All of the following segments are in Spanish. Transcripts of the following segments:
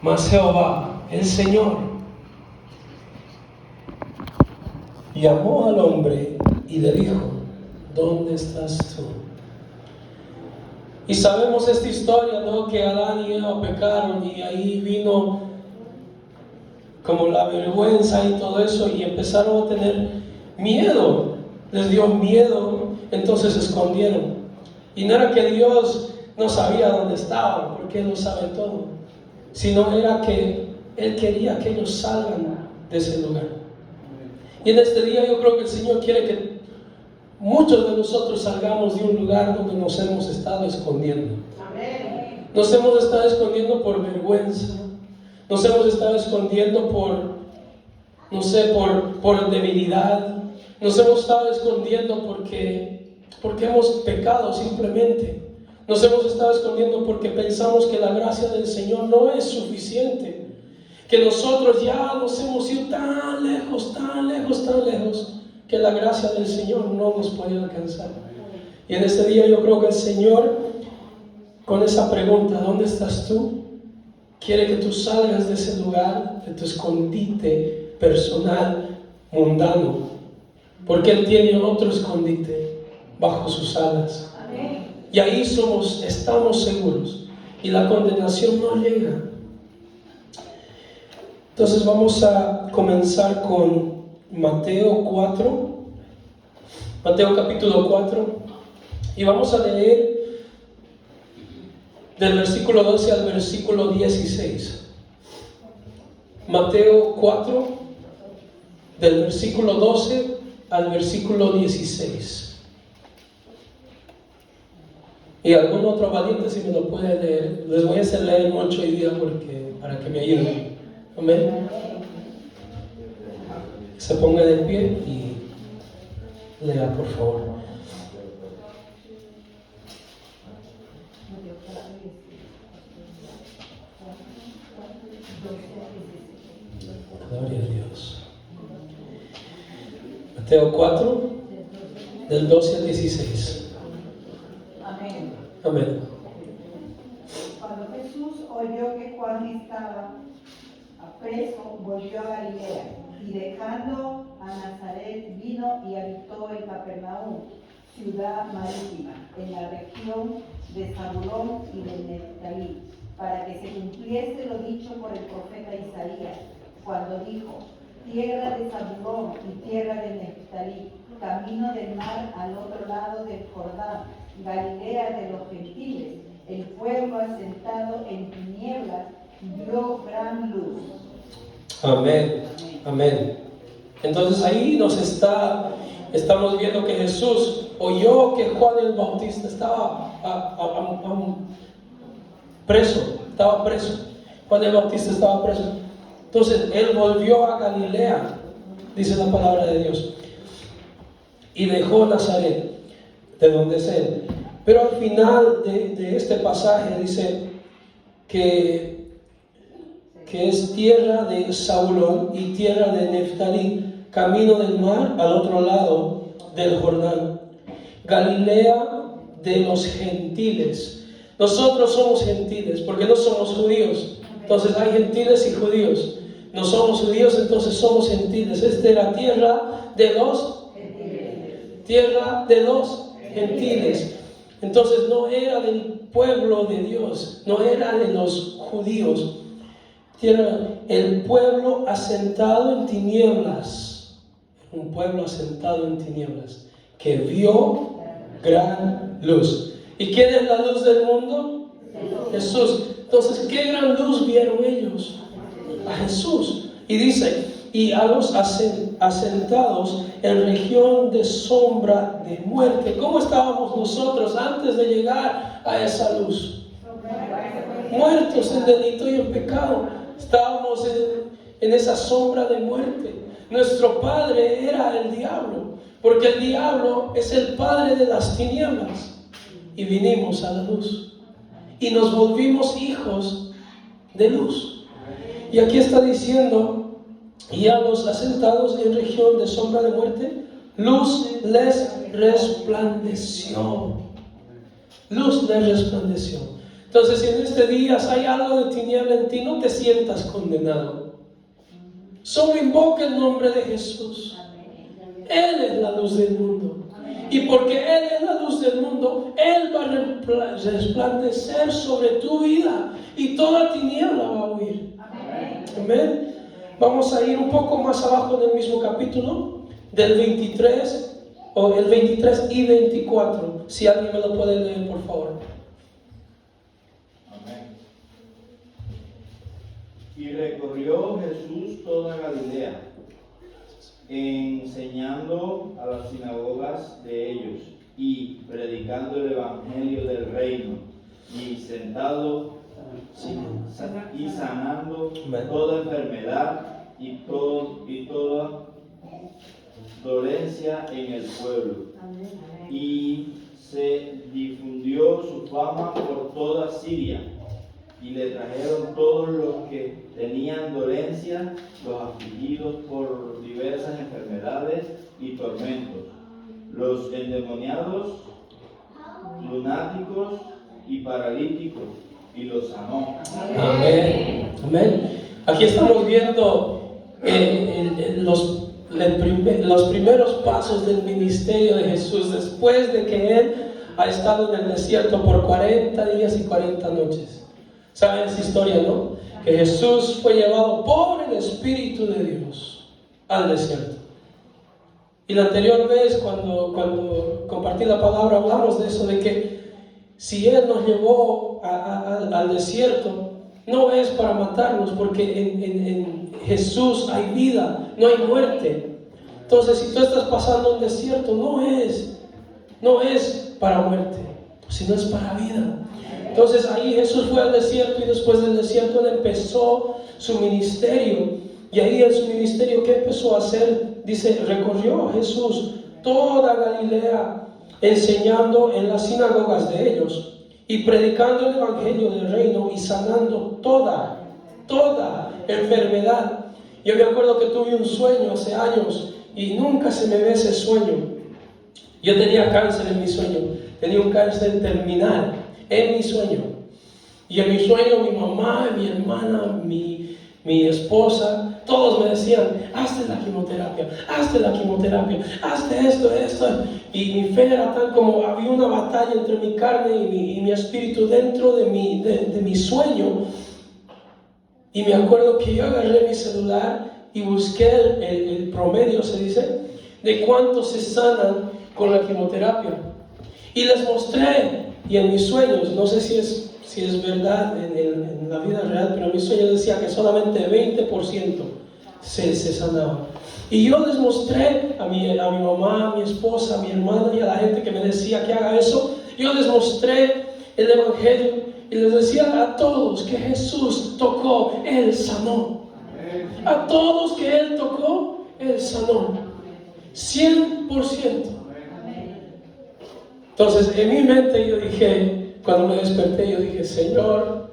Mas Jehová, el Señor, llamó al hombre y le dijo: ¿dónde estás tú? Y sabemos esta historia, ¿no? Que Adán y Eva pecaron y ahí vino como la vergüenza y todo eso, y empezaron a tener miedo. Les dio miedo, entonces se escondieron. Y no era que Dios no sabía dónde estaban, porque Él lo sabe todo, sino era que Él quería que ellos salgan de ese lugar. Y en este día yo creo que el Señor quiere que muchos de nosotros salgamos de un lugar donde nos hemos estado escondiendo. Nos hemos estado escondiendo por vergüenza, nos hemos estado escondiendo por debilidad, nos hemos estado escondiendo porque hemos pecado simplemente. Nos hemos estado escondiendo porque pensamos que la gracia del Señor no es suficiente, que nosotros ya nos hemos ido tan lejos, que la gracia del Señor no nos puede alcanzar. Y en este día yo creo que el Señor, con esa pregunta, ¿dónde estás tú?, quiere que tú salgas de ese lugar, de tu escondite personal, mundano, porque Él tiene otro escondite bajo sus alas. Y ahí estamos seguros, y la condenación no llega. Entonces vamos a comenzar con Mateo capítulo 4, y vamos a leer del versículo 12 al versículo 16. Mateo 4, del versículo 12 al versículo 16. Y algún otro valiente, si me lo puede leer. Les voy a hacer leer mucho hoy día para que me ayuden. Amén. Se ponga de pie y lea, por favor. Gloria a Dios. Mateo 4, del 12 al 16. Amén. Cuando Jesús oyó que Juan estaba preso, volvió a Galilea, y dejando a Nazaret vino y habitó en Capernaum, ciudad marítima, en la región de Zabulón y de Neftalí, para que se cumpliese lo dicho por el profeta Isaías, cuando dijo: tierra de Zabulón y tierra de Neftalí, camino del mar al otro lado del Jordán, Galilea de los gentiles, el pueblo asentado en tinieblas vio gran luz. Amén, amén. Entonces ahí estamos viendo que Jesús oyó que Juan el Bautista estaba preso. Juan el Bautista estaba preso. Entonces él volvió a Galilea, dice la palabra de Dios, y dejó Nazaret, de donde es él. Pero al final de este pasaje dice que es tierra de Zabulón y tierra de Neftalí, camino del mar al otro lado del Jordán, Galilea de los gentiles. Nosotros somos gentiles porque no somos judíos. Entonces hay gentiles y judíos. No somos judíos, entonces somos gentiles. Esta era tierra de los gentiles. Entonces no era del pueblo de Dios, no era de los judíos. Era el pueblo asentado en tinieblas. Un pueblo asentado en tinieblas que vio gran luz. ¿Y quién es la luz del mundo? Jesús. Entonces, ¿qué gran luz vieron ellos? A Jesús. Y dice: y a los asentados en región de sombra de muerte. ¿Cómo estábamos nosotros antes de llegar a esa luz? Muertos en delito y en pecado. Estábamos en esa sombra de muerte. Nuestro padre era el diablo, porque el diablo es el padre de las tinieblas. Y vinimos a la luz y nos volvimos hijos de luz. Y aquí está diciendo: y a los asentados en región de sombra de muerte, luz les resplandeció. Luz les resplandeció. Entonces, si en este día hay algo de tiniebla en ti, no te sientas condenado. Solo invoca el nombre de Jesús. Él es la luz del mundo. Y porque Él es la luz del mundo, Él va a resplandecer sobre tu vida y toda tiniebla va a huir. Amén. Vamos a ir un poco más abajo del mismo capítulo, del 23, o el 23 y 24. Si alguien me lo puede leer, por favor. Amén. Y recorrió Jesús toda Galilea, enseñando a las sinagogas de ellos y predicando el evangelio del reino, y sentado y sanando toda enfermedad y toda dolencia en el pueblo. Y se difundió su fama por toda Siria, y le trajeron todos los que tenían dolencia, los afligidos por diversas enfermedades y tormentos, los endemoniados, lunáticos y paralíticos, y los sanó. Amén. Amén. Aquí estamos viendo los primeros pasos del ministerio de Jesús después de que Él ha estado en el desierto por 40 días y 40 noches. ¿Saben esa historia, no? Que Jesús fue llevado por el Espíritu de Dios al desierto. Y la anterior vez cuando compartí la palabra hablamos de eso, de que si Él nos llevó al desierto, no es para matarnos, porque en Jesús hay vida, no hay muerte. Entonces, si tú estás pasando un desierto, no es para muerte, sino es para vida. Entonces ahí Jesús fue al desierto, y después del desierto Él empezó su ministerio. Y ahí en su ministerio, ¿qué empezó a hacer? Dice, recorrió Jesús toda Galilea, enseñando en las sinagogas de ellos y predicando el evangelio del reino y sanando toda enfermedad. Yo me acuerdo que tuve un sueño hace años y nunca se me ve ese sueño. Yo tenía cáncer en mi sueño, tenía un cáncer terminal en mi sueño. Y en mi sueño mi mamá, mi hermana, mi esposa, todos me decían, hazte la quimioterapia, hazte esto. Y mi fe era tan como había una batalla entre mi carne y mi espíritu dentro de mi sueño. Y me acuerdo que yo agarré mi celular y busqué el promedio, se dice, de cuántos se sanan con la quimioterapia. Y les mostré, y en mis sueños, no sé si es verdad en la vida real, pero en mis sueños decía que solamente 20% se sanaba. Y yo les mostré a mi mamá, a mi esposa, a mi hermana y a la gente que me decía que haga eso, yo les mostré el evangelio y les decía a todos que Jesús tocó, Él sanó. A todos que Él tocó, Él sanó. 100%. Entonces en mi mente yo dije, cuando me desperté, yo dije, Señor,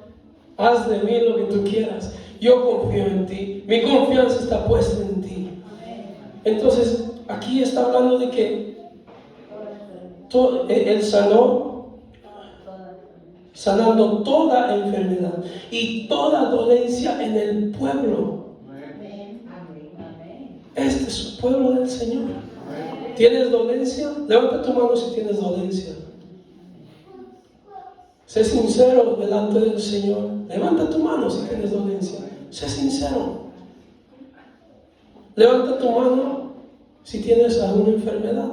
haz de mí lo que tú quieras. Yo confío en ti. Mi confianza está puesta en ti. Entonces, aquí está hablando de que Él sanó, sanando toda enfermedad y toda dolencia en el pueblo. Este es el pueblo del Señor. ¿Tienes dolencia? Levanta tu mano si tienes dolencia. Sé sincero delante del Señor. Levanta tu mano si tienes dolencia. Sé sincero. Levanta tu mano si tienes alguna enfermedad.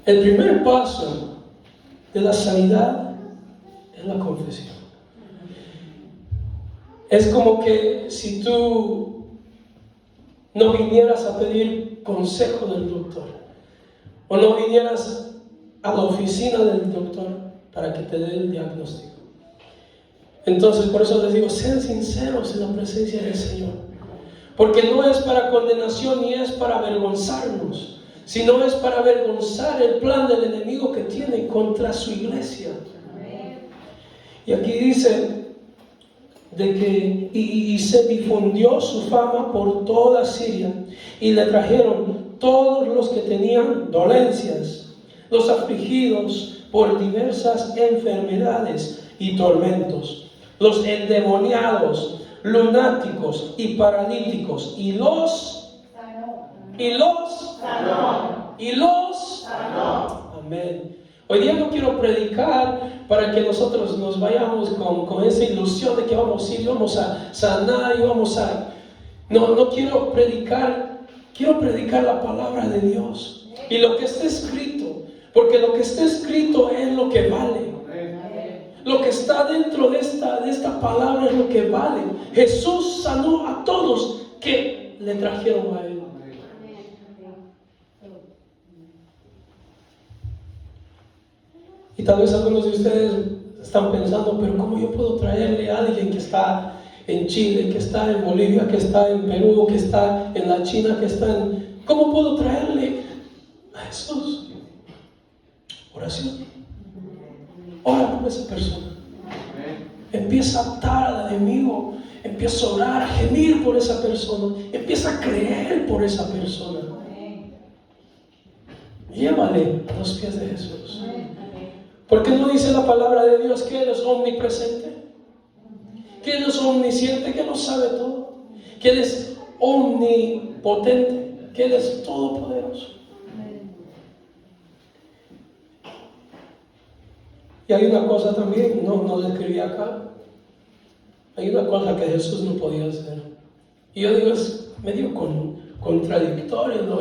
El primer paso de la sanidad es la confesión. Es como que si tú no vinieras a pedir consejo del doctor, o no vinieras a la oficina del doctor para que te dé el diagnóstico. Entonces, por eso les digo, sean sinceros en la presencia del Señor. Porque no es para condenación ni es para avergonzarnos, sino es para avergonzar el plan del enemigo que tiene contra su iglesia. Y aquí dice de que y se difundió su fama por toda Siria, y le trajeron todos los que tenían dolencias, los afligidos por diversas enfermedades y tormentos, los endemoniados, lunáticos y paralíticos, y los sanó. Amén. Hoy día no quiero predicar para que nosotros nos vayamos con esa ilusión de que vamos a ir, vamos a sanar y vamos a... No quiero predicar, quiero predicar la palabra de Dios y lo que está escrito, porque lo que está escrito es lo que vale. Lo que está dentro de esta palabra es lo que vale. Jesús sanó a todos que le trajeron a Él. Y tal vez algunos de ustedes están pensando, pero ¿cómo yo puedo traerle a alguien que está en Chile, que está en Bolivia, que está en Perú, que está en la China, que está en... ¿Cómo puedo traerle a Jesús? Oración. Ora por esa persona. Empieza a atar al enemigo. Empieza a orar, a gemir por esa persona. Empieza a creer por esa persona. Llévale a los pies de Jesús. ¿Por qué no dice la palabra de Dios que Él es omnipresente? Que Él es omnisciente, que Él lo sabe todo. Que Él es omnipotente, que Él es todopoderoso. Y hay una cosa también, no lo escribí acá. Hay una cosa que Jesús no podía hacer. Y yo digo, es medio contradictorio, ¿no?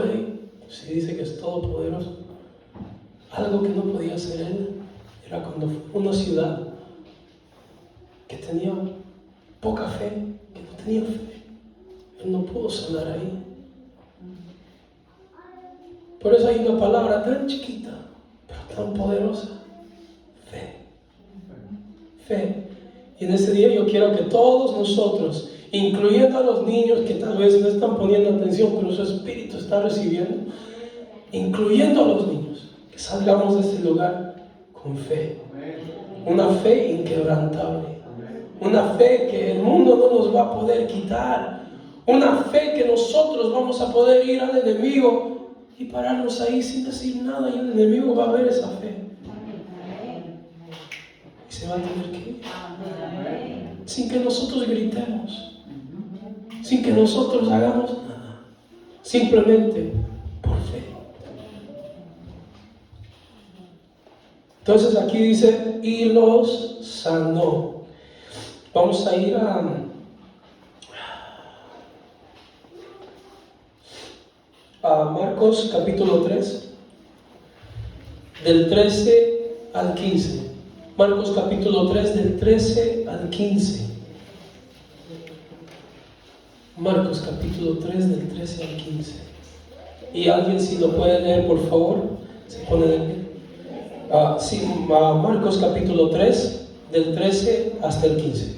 Si dice que es todopoderoso. Algo que no podía hacer Él era cuando fue a una ciudad que tenía poca fe, que no tenía fe. Él no pudo sanar ahí. Por eso hay una palabra tan chiquita, pero tan poderosa. Fe. Y en este día yo quiero que todos nosotros, incluyendo a los niños que tal vez no están poniendo atención, pero su espíritu está recibiendo, incluyendo a los niños, que salgamos de este lugar con fe. Una fe inquebrantable. Una fe que el mundo no nos va a poder quitar. Una fe que nosotros vamos a poder ir al enemigo y pararnos ahí sin decir nada, y el enemigo va a ver esa fe. Y se va a tener que ir. Sin que nosotros gritemos. Sin que nosotros hagamos nada. Simplemente por fe. Entonces aquí dice, y los sanó. Vamos a ir a Marcos capítulo 3, del 13 al 15. Marcos capítulo 3, del 13 al 15. Marcos capítulo 3, del 13 al 15. Y alguien, si lo puede leer, por favor, se pone de pie. Marcos capítulo 3, del 13 hasta el 15.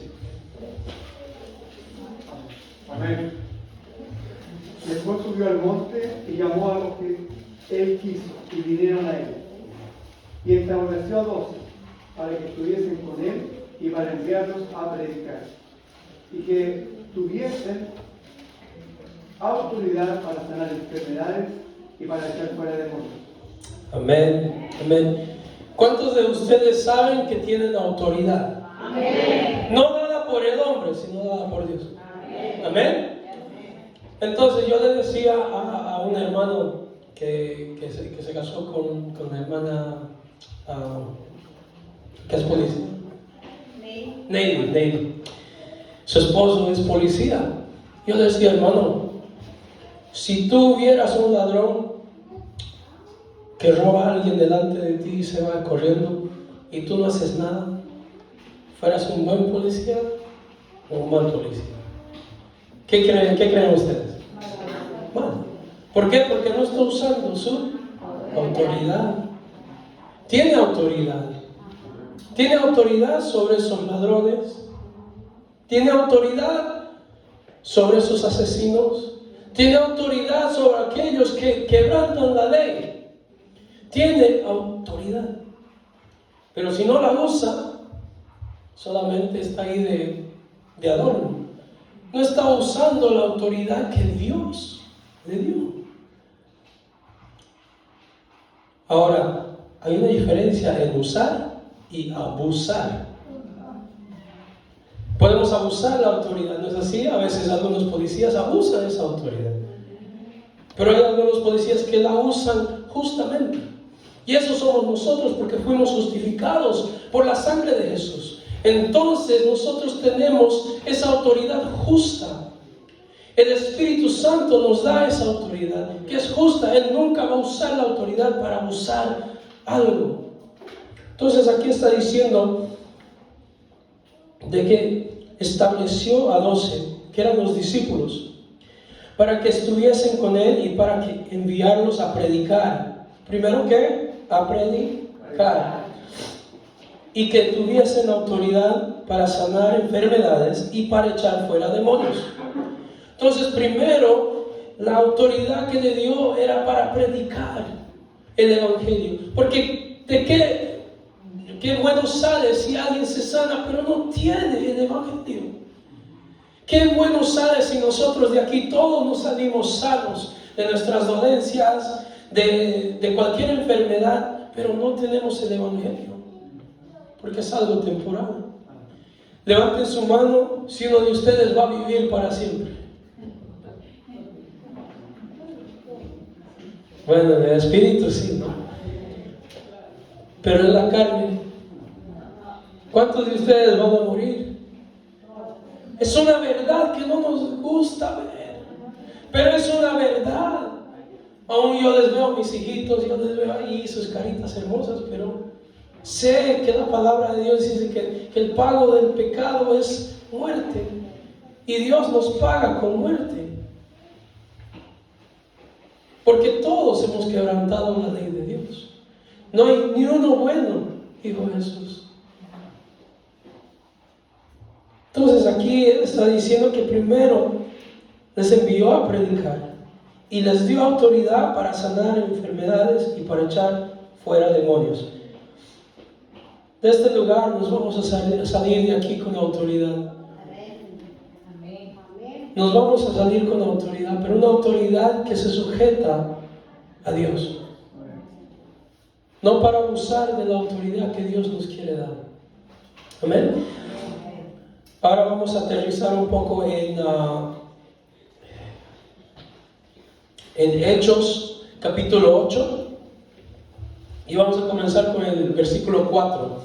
Amén. Después subió al monte y llamó a los que él quiso y vinieron a él. Y estableció a 12 para que estuviesen con él y para enviarlos a predicar. Y que tuviesen autoridad para sanar enfermedades y para echar fuera demonios. Amén, amén. ¿Cuántos de ustedes saben que tienen autoridad? Amén. No dada por el hombre, sino dada por Dios. Amén. Amén. Entonces yo le decía a un hermano que se casó con una hermana que es policía. Neidy. Su esposo es policía. Yo le decía, hermano, si tú vieras un ladrón que roba a alguien delante de ti y se va corriendo y tú no haces nada, ¿fueras un buen policía o un mal policía? ¿Qué creen ustedes? Mal. ¿Por qué? Porque no está usando su autoridad. Tiene autoridad. Tiene autoridad sobre esos ladrones. Tiene autoridad sobre esos asesinos. Tiene autoridad sobre aquellos que quebrantan la ley. Tiene autoridad. Pero si no la usa, solamente está ahí de adorno. No está usando la autoridad que Dios le dio. Ahora, Hay una diferencia en usar y abusar. Podemos abusar la autoridad, ¿no es así? A veces algunos policías abusan de esa autoridad. Pero hay algunos policías que la usan justamente. Y eso somos nosotros porque fuimos justificados por la sangre de Jesús. Entonces nosotros tenemos esa autoridad justa. El Espíritu Santo nos da esa autoridad que es justa. Él nunca va a usar la autoridad para abusar algo. Entonces aquí está diciendo de que estableció a 12, que eran los discípulos, para que estuviesen con él y para que enviarlos a predicar. Primero, ¿qué? A predicar. Y que tuviesen autoridad para sanar enfermedades y para echar fuera demonios. Entonces, primero, la autoridad que le dio era para predicar el Evangelio. Porque ¿de qué bueno sale si alguien se sana pero no tiene el Evangelio? Qué bueno sale si nosotros de aquí todos nos salimos sanos de nuestras dolencias, de cualquier enfermedad, pero no tenemos el Evangelio, porque es algo temporal. Levanten su mano si uno de ustedes va a vivir para siempre. Bueno, en el espíritu sí, ¿no? Pero en la carne, ¿cuántos de ustedes van a morir? Es una verdad que no nos gusta ver, pero es una verdad. Aún yo les veo a mis hijitos, yo les veo ahí sus caritas hermosas, pero sé que la palabra de Dios dice que el pago del pecado es muerte, y Dios nos paga con muerte, porque todos hemos quebrantado la ley de Dios. No hay ni uno bueno, dijo Jesús. Entonces aquí Él está diciendo que primero les envió a predicar y les dio autoridad para sanar enfermedades y para echar fuera demonios. De este lugar nos vamos a salir de aquí con autoridad. Nos vamos a salir con autoridad, pero una autoridad que se sujeta a Dios. No para abusar de la autoridad que Dios nos quiere dar. Amén. Ahora vamos a aterrizar un poco en Hechos capítulo 8 y vamos a comenzar con el versículo 4.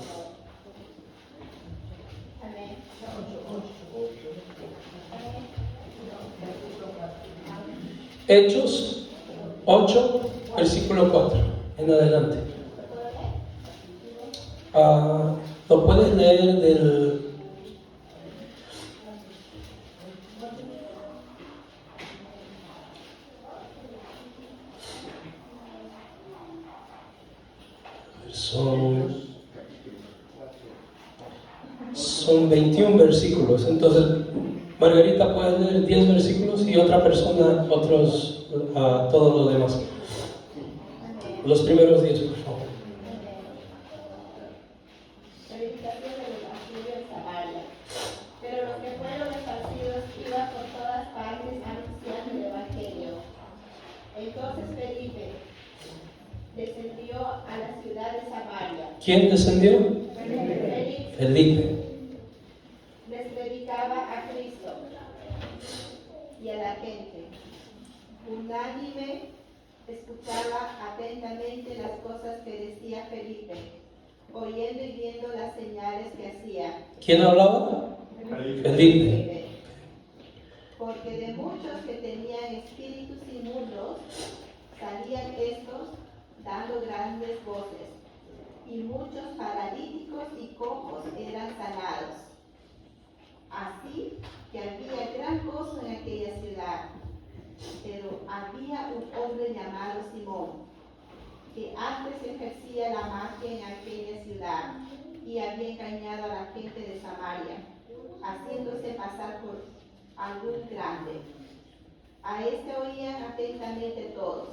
Hechos 8, versículo 4 en adelante. Lo puedes leer del son 21 versículos. Entonces Margarita puede leer 10 versículos y otra persona otros todos los demás. Los primeros 10, por favor. Predicación del Evangelio en Samaria. Pero los que fueron esparcidos iban por todas partes anunciando el Evangelio. Entonces Felipe descendió a la ciudad de Samaria. ¿Quién descendió? Felipe. Les predicaba a Cristo y a la gente. Unánime escuchaba atentamente las cosas que decía Felipe, oyendo y viendo las señales que hacía. ¿Quién hablaba? Felipe. Porque de muchos que tenían espíritus inmundos salían estos dando grandes voces, y muchos paralíticos y cojos eran sanados. Así que había gran gozo en aquella ciudad. Pero había un hombre llamado Simón, que antes ejercía la magia en aquella ciudad y había engañado a la gente de Samaria, haciéndose pasar por algún grande. A este oían atentamente todos,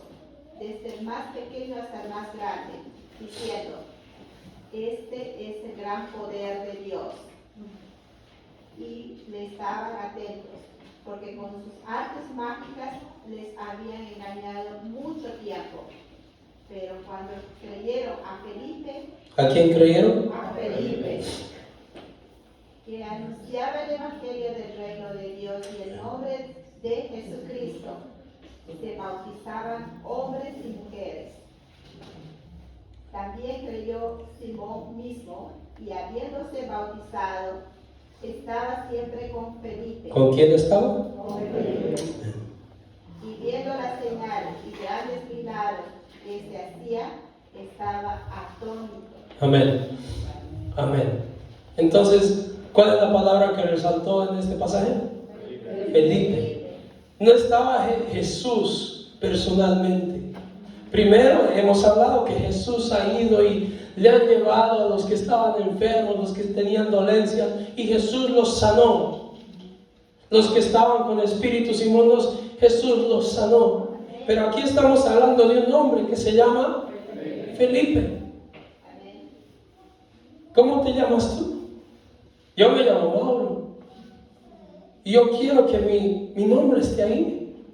desde el más pequeño hasta el más grande, diciendo: este es el gran poder de Dios. Y le estaban atentos, porque con sus artes mágicas les habían engañado mucho tiempo. Pero cuando creyeron a Felipe, ¿A quién creyeron? que anunciaba el Evangelio del reino de Dios y el nombre de Jesucristo, se bautizaban hombres y mujeres. También creyó Simón mismo, y habiéndose bautizado, estaba siempre con Felipe. ¿Con quién estaba? Con Felipe. Y viendo las señales y grandes milagros que se hacía, estaba atónito. Amén. Amén. Entonces, ¿cuál es la palabra que resaltó en este pasaje? Felipe. No estaba Jesús personalmente. Primero hemos hablado que Jesús ha ido y le han llevado a los que estaban enfermos, los que tenían dolencia, y Jesús los sanó. Los que estaban con espíritus inmundos, Jesús los sanó. Pero aquí estamos hablando de un hombre que se llama Felipe. ¿Cómo te llamas tú? Yo me llamo Mauro. Y yo quiero que mi nombre esté ahí.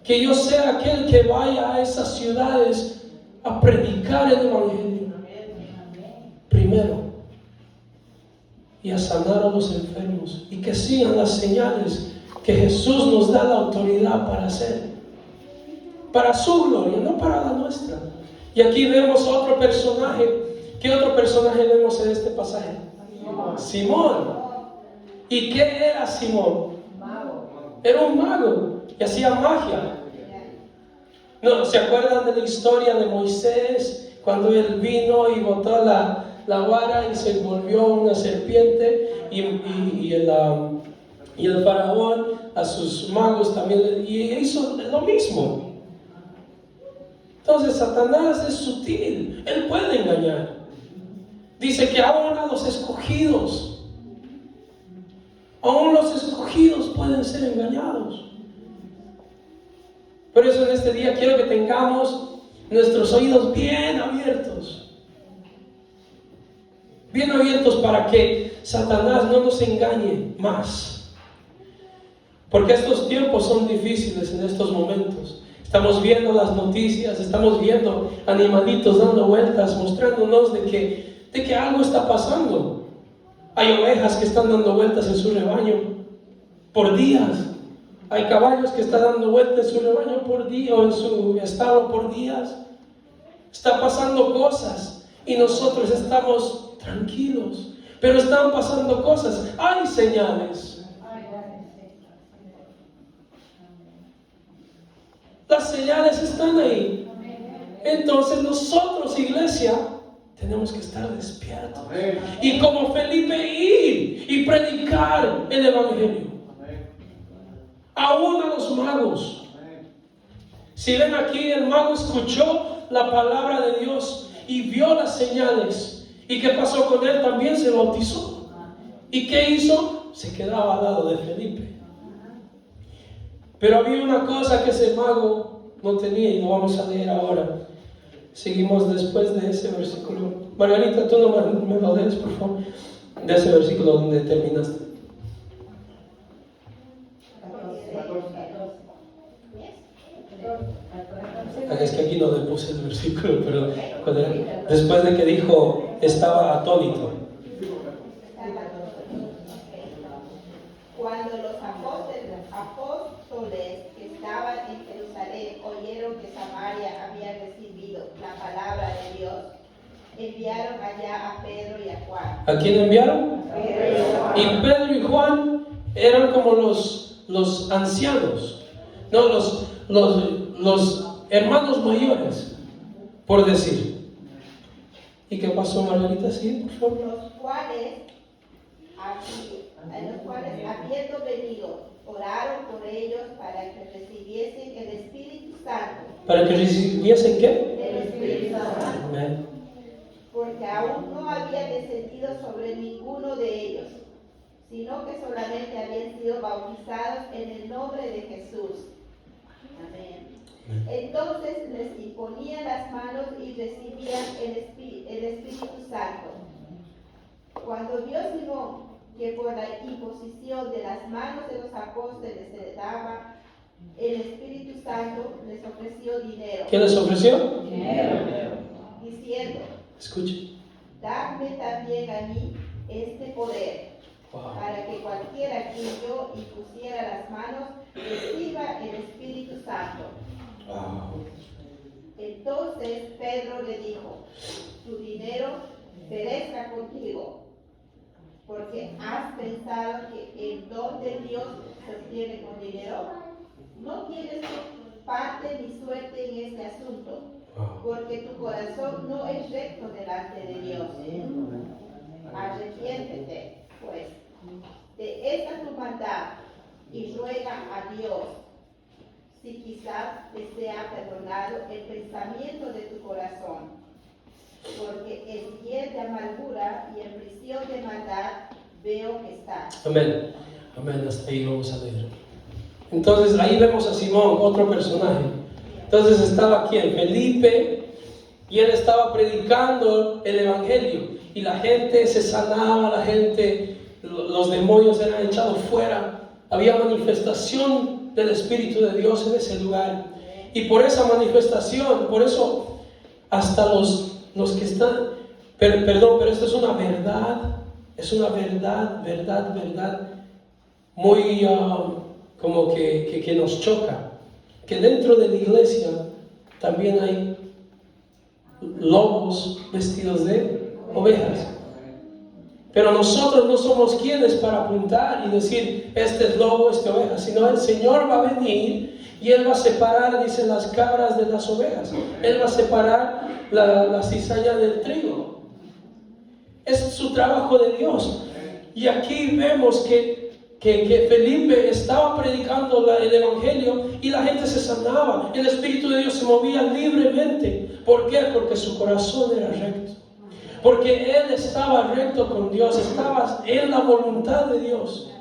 Que yo sea aquel que vaya a esas ciudades a predicar el Evangelio. Primero. Y a sanar a los enfermos. Y que sigan las señales que Jesús nos da la autoridad para hacer. Para su gloria, no para la nuestra. Y aquí vemos otro personaje. ¿Qué otro personaje vemos en este pasaje? Simón. ¿Y qué era Simón? Era un mago y hacía magia. ¿No se acuerdan de la historia de Moisés cuando él vino y botó la vara y se volvió una serpiente y el faraón a sus magos también y hizo lo mismo? Entonces Satanás es sutil, él puede engañar. Dice que aún a los escogidos, aún los escogidos pueden ser engañados. Por eso en este día quiero que tengamos nuestros oídos bien abiertos para que Satanás no nos engañe más. Porque estos tiempos son difíciles en estos momentos. Estamos viendo las noticias, estamos viendo animalitos dando vueltas, mostrándonos de que algo está pasando. Hay ovejas que están dando vueltas en su rebaño por días. Hay caballos que están dando vueltas en su rebaño por día o en su establo por días. Está pasando cosas y nosotros estamos tranquilos. Pero están pasando cosas. Hay señales. Las señales están ahí. Entonces nosotros, iglesia, tenemos que estar despiertos. Y como Felipe ir y predicar el Evangelio. Aún a los magos. Si ven aquí, el mago escuchó la palabra de Dios y vio las señales. ¿Y qué pasó con él? También se bautizó. ¿Y qué hizo? Se quedaba al lado de Felipe. Pero había una cosa que ese mago no tenía y lo vamos a leer ahora. Seguimos después de ese versículo. Margarita, tú no me lo lees, por favor, de ese versículo donde terminaste. Es que aquí no le puse el versículo, pero después de que dijo, estaba atónito. Cuando los apóstoles que estaban en Jerusalén oyeron que Samaria había recibido la palabra de Dios, enviaron allá a Pedro y a Juan. ¿A quién enviaron? Y Pedro y Juan eran como los ancianos, no los hermanos mayores, por decir. ¿Y qué pasó, Margarita? Sí, por favor. Los cuales, habiendo venido, oraron por ellos para que recibiesen el Espíritu Santo. ¿Para que recibiesen qué? El Espíritu Santo. Amén. Porque aún no había descendido sobre ninguno de ellos, sino que solamente habían sido bautizados en el nombre de Jesús. Amén. Entonces les imponían las manos y recibían el Espíritu Santo. Cuando vio Simón que por la imposición de las manos de los apóstoles se daba El Espíritu Santo les ofreció dinero, ¿Qué les ofreció? diciendo, Escuche. dadme también a mí este poder, Wow. para que cualquiera que yo impusiera las manos reciba el Espíritu Santo. Wow. Entonces Pedro le dijo, tu dinero perezca contigo, porque has pensado que el don de Dios se obtiene con dinero. No tienes parte ni suerte en este asunto, porque tu corazón no es recto delante de Dios. Arrepiéntete, pues, de esta tu maldad y ruega a Dios, si quizás te sea perdonado el pensamiento de tu corazón, porque en hiel de amargura y en prisión de maldad veo que estás. Amén. Amén. Hasta ahí vamos a leer. Entonces ahí vemos a Simón, otro personaje. Entonces estaba aquí en Felipe y él estaba predicando el evangelio y la gente se sanaba, la gente, los demonios eran echados fuera. Había manifestación del Espíritu de Dios en ese lugar. Y por esa manifestación, por eso hasta los que están, pero esto es una verdad muy como que nos choca, que dentro de la iglesia también hay lobos vestidos de ovejas. Pero nosotros no somos quienes para apuntar y decir, este es lobo, este es oveja, sino el Señor va a venir y Él va a separar, dicen, las cabras de las ovejas. Él va a separar la cizaña del trigo. Es su trabajo de Dios. Y aquí vemos que Felipe estaba predicando el evangelio y la gente se sanaba. El Espíritu de Dios se movía libremente. ¿Por qué? Porque su corazón era recto. Porque él estaba recto con Dios, estaba en la voluntad de Dios.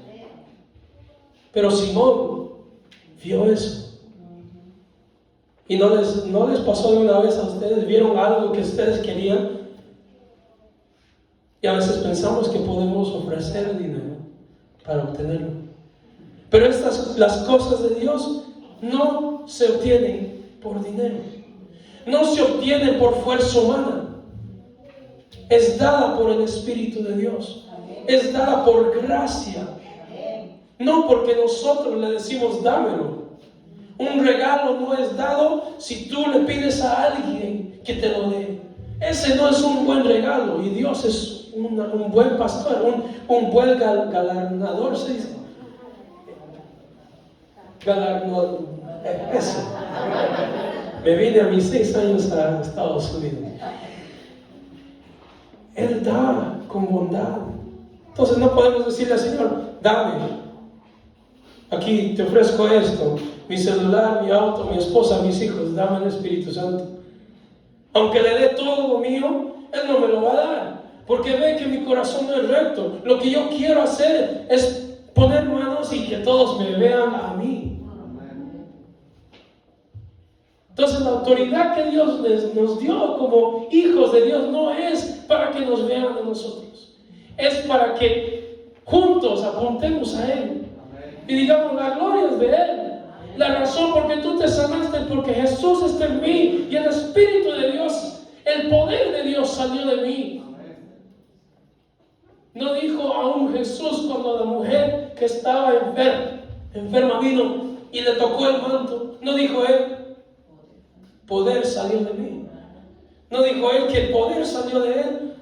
Pero Simón vio eso. Y no les pasó de una vez a ustedes, vieron algo que ustedes querían. Y a veces pensamos que podemos ofrecer dinero para obtenerlo. Pero las cosas de Dios no se obtienen por dinero. No se obtienen por fuerza humana. Es dada por el Espíritu de Dios. Es dada por gracia. No porque nosotros le decimos dámelo. Un regalo no es dado si tú le pides a alguien que te lo dé. Ese no es un buen regalo. Y Dios es un buen pastor, un buen galardonador, se dice. Galardonador. Eso. Me vine a mis 6 años a Estados Unidos. Él da con bondad. Entonces no podemos decirle al Señor, dame. Aquí te ofrezco esto, mi celular, mi auto, mi esposa, mis hijos, dame el Espíritu Santo. Aunque le dé todo lo mío, Él no me lo va a dar. Porque ve que mi corazón no es recto. Lo que yo quiero hacer es poner manos y que todos me vean a mí. Entonces la autoridad que Dios nos dio como hijos de Dios no es para que nos vean a nosotros. Es para que juntos apuntemos a Él. Y digamos, la gloria es de Él. La razón por que tú te sanaste es porque Jesús está en mí y el Espíritu de Dios, el poder de Dios salió de mí. No dijo aún Jesús cuando la mujer que estaba enferma vino y le tocó el manto. No dijo Él, poder salió de mí. No dijo Él que el poder salió de Él.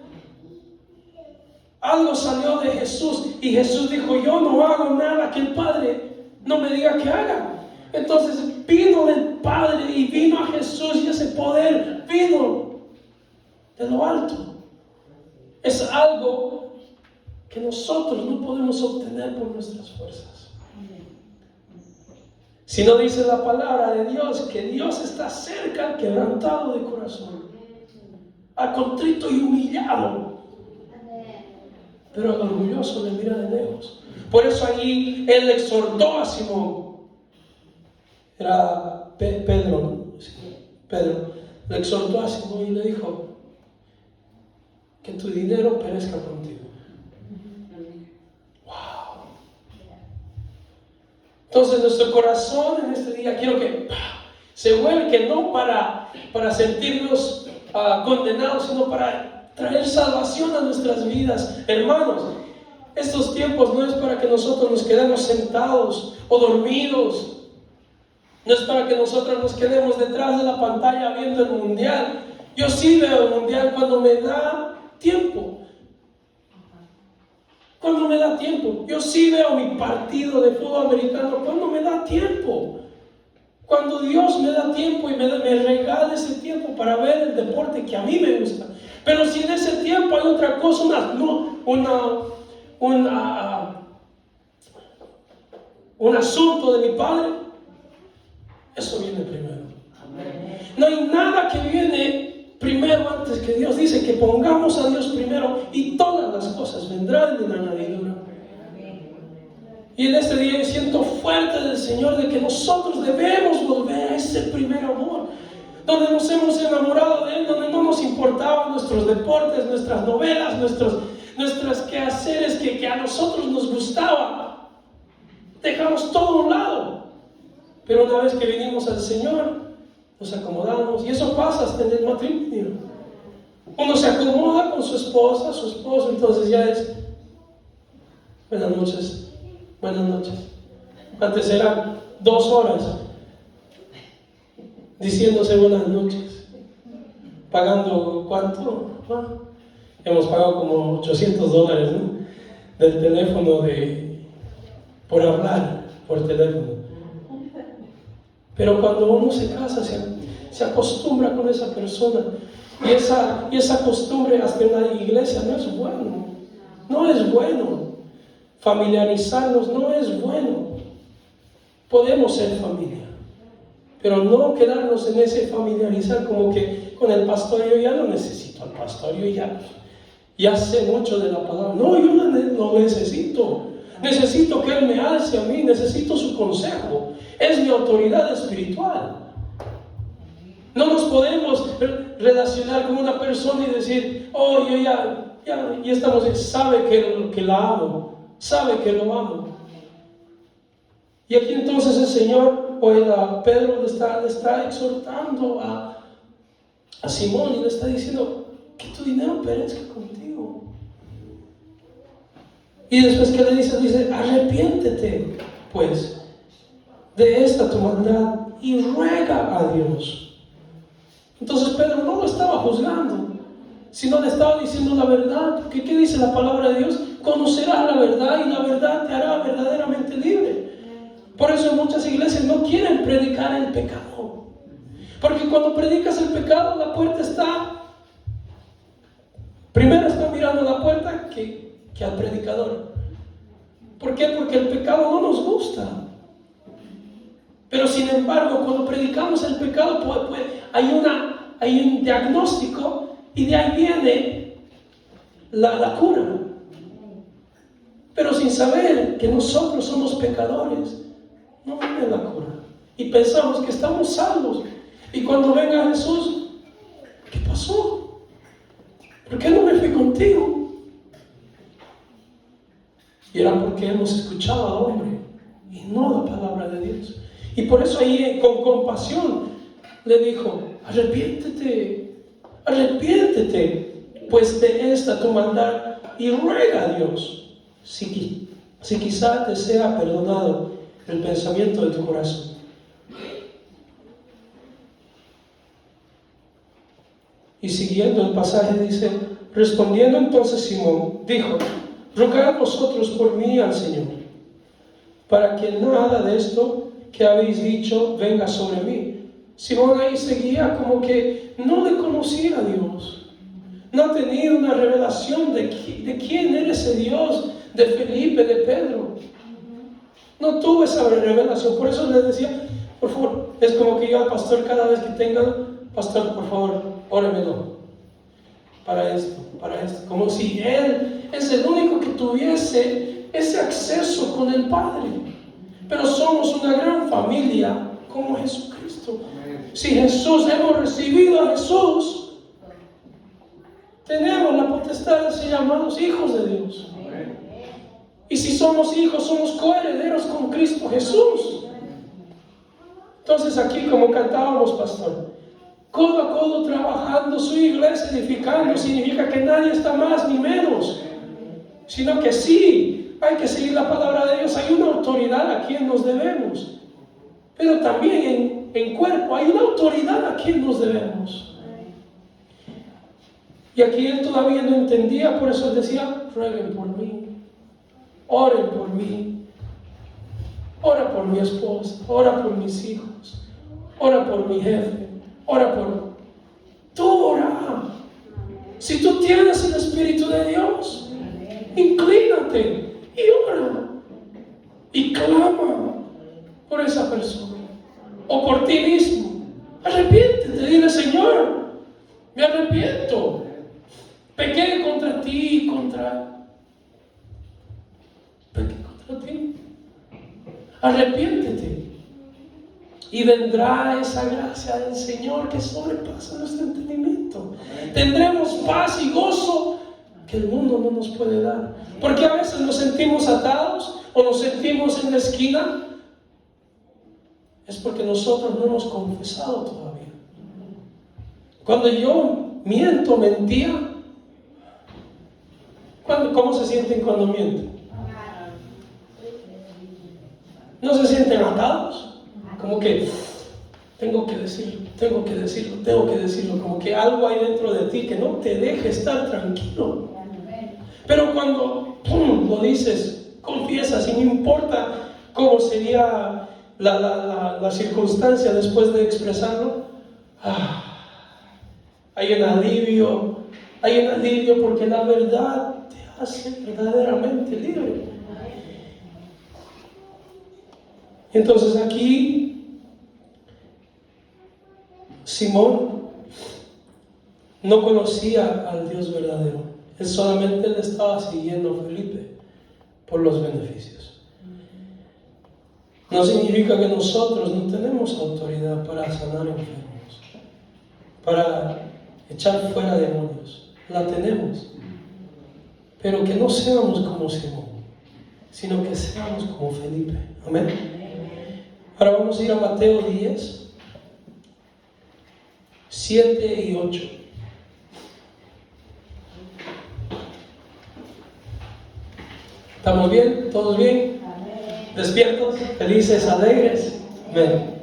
Algo salió de Jesús y Jesús dijo, yo no hago nada que el Padre no me diga que haga. Entonces vino del Padre y vino a Jesús y ese poder vino de lo alto. Es algo que nosotros no podemos obtener por nuestras fuerzas. Si no dice la palabra de Dios, que Dios está cerca al quebrantado de corazón, al contrito y humillado, pero al orgulloso le mira de lejos. Por eso allí Él exhortó a Simón. Era Pedro, le exhortó a Simón y le dijo, que tu dinero perezca contigo. Wow. Entonces nuestro corazón en este día quiero que se vuelque no para sentirnos condenados, sino para traer salvación a nuestras vidas. Hermanos, estos tiempos no es para que nosotros nos quedemos sentados o dormidos. No es para que nosotros nos quedemos detrás de la pantalla viendo el mundial. Yo sí veo el mundial cuando me da tiempo. Cuando me da tiempo. Yo sí veo mi partido de fútbol americano cuando me da tiempo. Cuando Dios me da tiempo y me regala ese tiempo para ver el deporte que a mí me gusta. Pero si en ese tiempo hay otra cosa, un asunto de mi Padre, eso viene primero. No hay nada que viene primero antes que Dios. Dice que pongamos a Dios primero y todas las cosas vendrán en añadidura. Y en este día yo siento fuerte del Señor de que nosotros debemos volver a ese primer amor, donde nos hemos enamorado de Él, donde no nos importaban nuestros deportes, nuestras novelas, nuestras quehaceres que a nosotros nos gustaban. Dejamos todo a un lado. Pero una vez que vinimos al Señor, nos acomodamos. Y eso pasa hasta en el matrimonio. Uno se acomoda con su esposa, su esposo, entonces ya es buenas noches. Buenas noches. Antes eran 2 horas diciéndose buenas noches. Pagando ¿cuánto? Hemos pagado como $800, ¿no? Del teléfono por hablar por teléfono. Pero cuando uno se casa, se acostumbra con esa persona. Y esa costumbre hasta en la iglesia no es bueno. No es bueno. Familiarizarnos no es bueno. Podemos ser familia, pero no quedarnos en ese familiarizar como que con el pastor yo ya no necesito al pastor, yo ya sé mucho de la palabra. No, yo no lo necesito. Necesito que Él me alce a mí, necesito su consejo. Es mi autoridad espiritual. No nos podemos relacionar con una persona y decir, oh, yo ya estamos, sabe que la amo. Sabe que lo amo. Y aquí entonces el Señor, Pedro le está exhortando a Simón y le está diciendo que tu dinero perezca contigo. Y después que le dice, arrepiéntete pues de esta tu maldad y ruega a Dios. Entonces Pedro no lo estaba juzgando, sino le estaba diciendo la verdad. ¿Qué dice la palabra de Dios? Conocerás la verdad y la verdad te hará verdaderamente libre. Por eso muchas iglesias no quieren predicar el pecado. Porque cuando predicas el pecado, la puerta está... Primero están mirando la puerta que al predicador. ¿Por qué? Porque el pecado no nos gusta. Pero sin embargo, cuando predicamos el pecado, hay un diagnóstico y de ahí viene la cura. Pero sin saber que nosotros somos pecadores, no viene la cura. Y pensamos que estamos salvos. Y cuando venga Jesús, ¿qué pasó? ¿Por qué no me fui contigo? Y era porque hemos escuchado al hombre y no la palabra de Dios. Y por eso ahí con compasión le dijo, arrepiéntete, pues de esta tu maldad y ruega a Dios si quizá te sea perdonado el pensamiento de tu corazón. Y siguiendo el pasaje dice, respondiendo entonces Simón, dijo, rogad vosotros por mí al Señor, para que nada de esto que habéis dicho venga sobre mí. Simón ahí seguía como que no le conocía a Dios, no ha tenido una revelación de quién era ese Dios, de Felipe, de Pedro. No tuvo esa revelación. Por eso les decía, por favor, es como que yo al pastor cada vez que tengan, pastor, por favor, óremelo para esto, como si él es el único que tuviese ese acceso con el Padre. Pero somos una gran familia como Jesucristo. Si hemos recibido a Jesús, tenemos la potestad de ser llamados hijos de Dios. Y si somos hijos, somos coherederos con Cristo Jesús. Entonces aquí, como cantábamos, pastor, codo a codo trabajando, su iglesia edificando, significa que nadie está más ni menos, sino que sí, hay que seguir la palabra de Dios. Hay una autoridad a quien nos debemos, pero también en cuerpo hay una autoridad a quien nos debemos. Y aquí él todavía no entendía, por eso él decía, rueguen por mí, oren por mí, ora por mi esposa, ora por mis hijos, ora por mi jefe, ora por... Tú ora. Si tú tienes el Espíritu de Dios, inclínate y ora y clama por esa persona o por ti mismo. Arrepiéntete, dile: Señor, me arrepiento, pequé contra ti, pequé contra ti. Arrepiéntete y vendrá esa gracia del Señor que sobrepasa nuestro entendimiento. Tendremos paz y gozo que el mundo no nos puede dar, porque a veces nos sentimos atados o nos sentimos en la esquina. Es porque nosotros no hemos confesado todavía. Cuando yo mentía, ¿cómo se sienten cuando mienten? ¿No se sienten atados? Como que tengo que decirlo, como que algo hay dentro de ti que no te deja estar tranquilo. Pero cuando lo dices, confiesas, y no importa cómo sería la circunstancia después de expresarlo, hay un alivio porque la verdad te hace verdaderamente libre. Entonces aquí Simón no conocía al Dios verdadero. Él solamente le estaba siguiendo a Felipe por los beneficios. No significa que nosotros no tenemos autoridad para sanar enfermos, para echar fuera demonios. La tenemos. Pero que no seamos como Simón, sino que seamos como Felipe. Amén. Ahora vamos a ir a Mateo 10, 7 y 8. ¿Estamos bien? ¿Todos bien? ¿Despiertos? ¿Felices? ¿Alegres? Amén.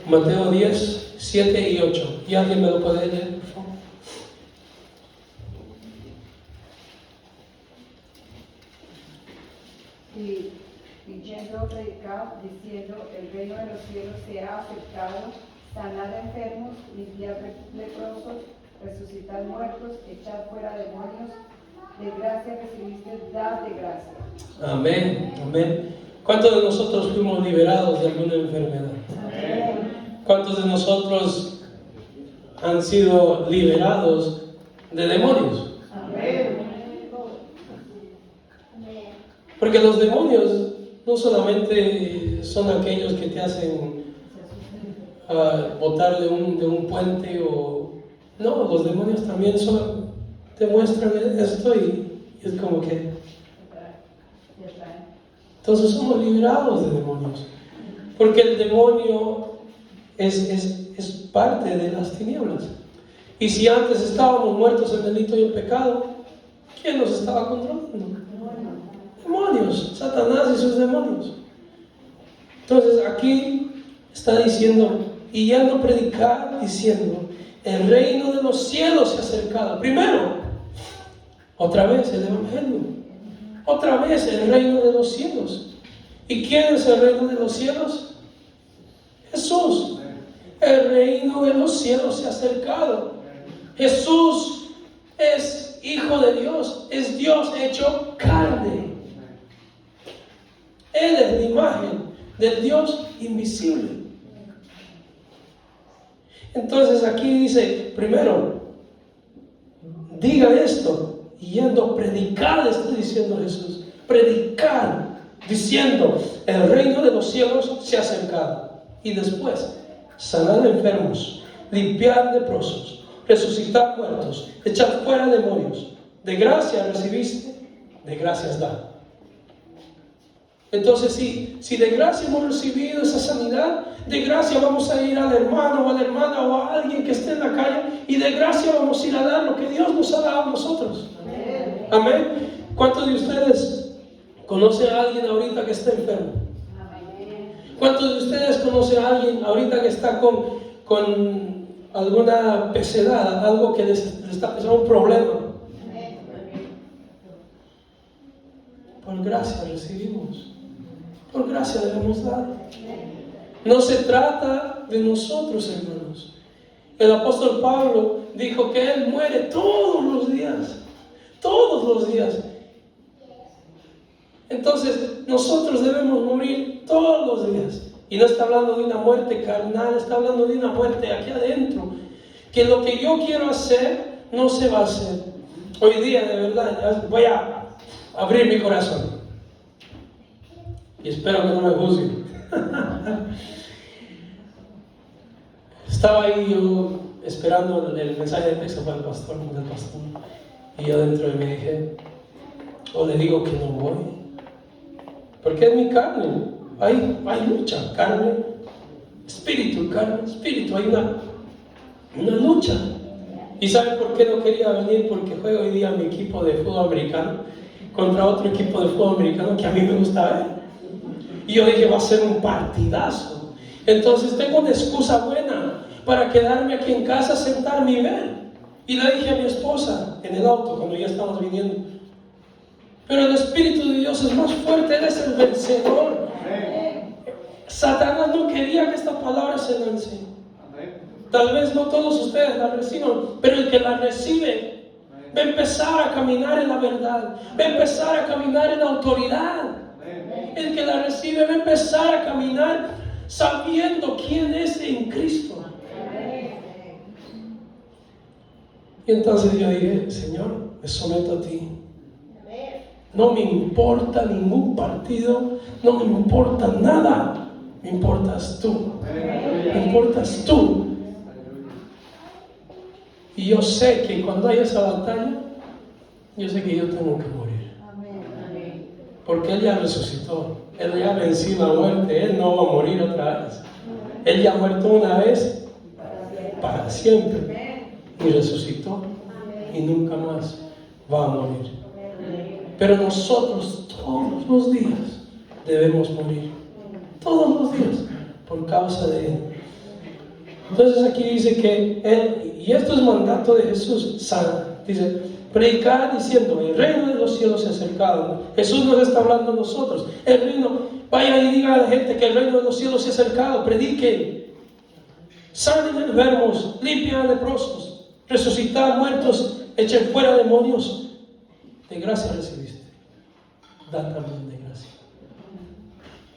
Mateo 10, 7 y 8. ¿Y alguien me lo puede leer, por favor? Y yendo a predicar, diciendo: el reino de los cielos se ha acercado, sanar enfermos, limpiar leprosos, resucitar muertos, echar fuera demonios. De gracia recibiste, dad de gracia. Amén, amén. ¿Cuántos de nosotros fuimos liberados de alguna enfermedad? Amén. ¿Cuántos de nosotros han sido liberados de demonios? Amén. Porque los demonios no solamente son aquellos que te hacen botar de un puente o... No, los demonios también te muestran esto y es como que... Entonces somos liberados de demonios. Porque el demonio es parte de las tinieblas. Y si antes estábamos muertos en delito y en pecado, ¿quién nos estaba controlando? Demonios, Satanás y sus demonios. Entonces aquí está diciendo, y yendo a predicar, diciendo: el reino de los cielos se ha acercado. Primero, otra vez el evangelio, otra vez el reino de los cielos. ¿Y quién es el reino de los cielos? Jesús. El reino de los cielos se ha acercado. Jesús es Hijo de Dios, es Dios hecho carne. Él es la imagen del Dios invisible. Entonces aquí dice, primero, diga esto, y yendo a predicar, está diciendo Jesús, predicar, diciendo: el reino de los cielos se ha acercado. Y después, sanar enfermos, limpiar leprosos, resucitar muertos, echar fuera demonios. De gracia recibiste, de gracias da. Entonces, si de gracia hemos recibido esa sanidad, de gracia vamos a ir al hermano o a la hermana o a alguien que esté en la calle, y de gracia vamos a ir a dar lo que Dios nos ha dado a nosotros. Amén. ¿Cuántos de ustedes conocen a alguien ahorita que está enfermo? ¿Cuántos de ustedes conocen a alguien ahorita que está con alguna pesedad, algo que les está pasando, un problema? Por gracia recibimos. Por gracia debemos dar. No se trata de nosotros, hermanos. El apóstol Pablo dijo que él muere todos los días. Todos los días. Entonces, nosotros debemos morir todos los días. Y no está hablando de una muerte carnal, está hablando de una muerte aquí adentro. Que lo que yo quiero hacer, no se va a hacer. Hoy día, de verdad, voy a abrir mi corazón. Y espero que no me juzguen. Estaba ahí yo esperando el mensaje de texto para el pastor, del pastor. Y yo dentro de mí dije, o le digo que no voy. Porque es mi carne. Hay lucha, carne, espíritu, hay una lucha. ¿Y saben por qué no quería venir? Porque juego hoy día mi equipo de fútbol americano contra otro equipo de fútbol americano que a mí me gusta ver. Y yo dije, va a ser un partidazo. Entonces tengo una excusa buena para quedarme aquí en casa, sentarme y ver. Y le dije a mi esposa en el auto cuando ya estábamos viniendo, pero el Espíritu de Dios es más fuerte, Él es el vencedor. Satanás no quería que esta palabra se lance. Tal vez no todos ustedes la reciban, pero el que la recibe va a empezar a caminar en la verdad, va a empezar a caminar en la autoridad. El que la recibe va a empezar a caminar sabiendo quién es en Cristo. Y entonces yo dije, Señor, me someto a ti. No me importa ningún partido, no me importa nada. Me importas tú. Me importas tú. Y yo sé que cuando haya esa batalla, yo sé que yo tengo que morir. Porque Él ya resucitó. Él ya venció la muerte. Él no va a morir otra vez. Él ya ha muerto una vez para siempre. Y resucitó. Y nunca más va a morir. Pero nosotros todos los días debemos morir. Todos los días. Por causa de Él. Entonces aquí dice que Él, y esto es mandato de Jesús, dice, predicar diciendo, el reino de los cielos se ha acercado. Jesús nos está hablando a nosotros. El reino, vaya y diga a la gente que el reino de los cielos se ha acercado. Prediquen. Sanen enfermos, limpian leprosos, resucitar muertos, echen fuera demonios. De gracia recibiste. Da también de gracia.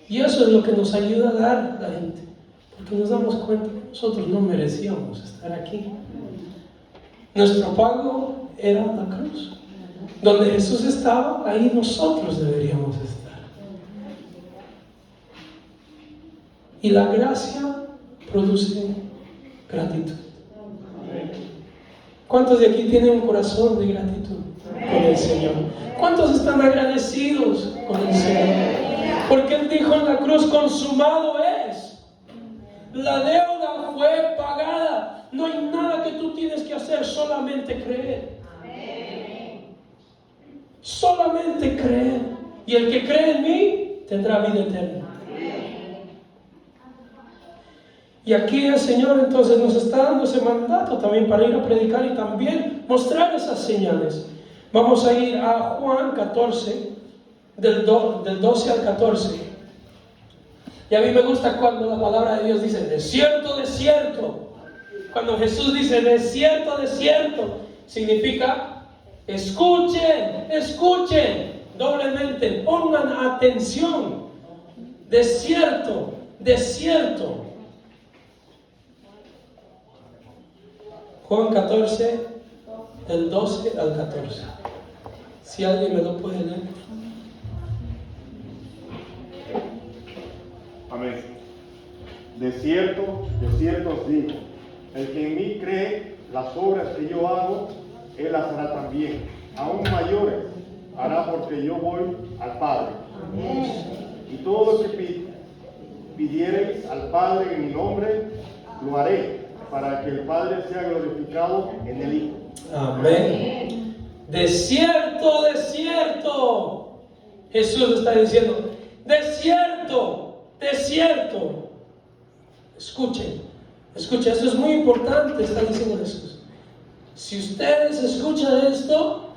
Y eso es lo que nos ayuda a dar a la gente. Porque nos damos cuenta que nosotros no merecíamos estar aquí. Nuestro pago era la cruz. Donde Jesús estaba, ahí nosotros deberíamos estar. Y la gracia produce gratitud. ¿Cuántos de aquí tienen un corazón de gratitud con el Señor? ¿Cuántos están agradecidos con el Señor? Porque Él dijo en la cruz, consumado es. La deuda fue pagada. No hay nada que tú tienes que hacer, solamente creer. Solamente creer. Y el que cree en mí tendrá vida eterna. Y aquí el Señor entonces nos está dando ese mandato también para ir a predicar y también mostrar esas señales. Vamos a ir a Juan 14, del 12 al 14. Y a mí me gusta cuando la palabra de Dios dice, de cierto, cuando Jesús dice, de cierto, significa, escuchen, doblemente, pongan atención, de cierto. Juan 14, del 12 al 14. Si alguien me lo puede leer. Amén. De cierto os digo, El que en mí cree, las obras que yo hago, él las hará también. Aún mayores hará, porque yo voy al Padre. Y todo lo que pidiereis al Padre en mi nombre, lo haré, para que el Padre sea glorificado en el Hijo. Amén. De cierto, de cierto. Jesús está diciendo, de cierto, de cierto. Escuchen, escuchen, esto es muy importante, está diciendo Jesús. Si ustedes escuchan esto,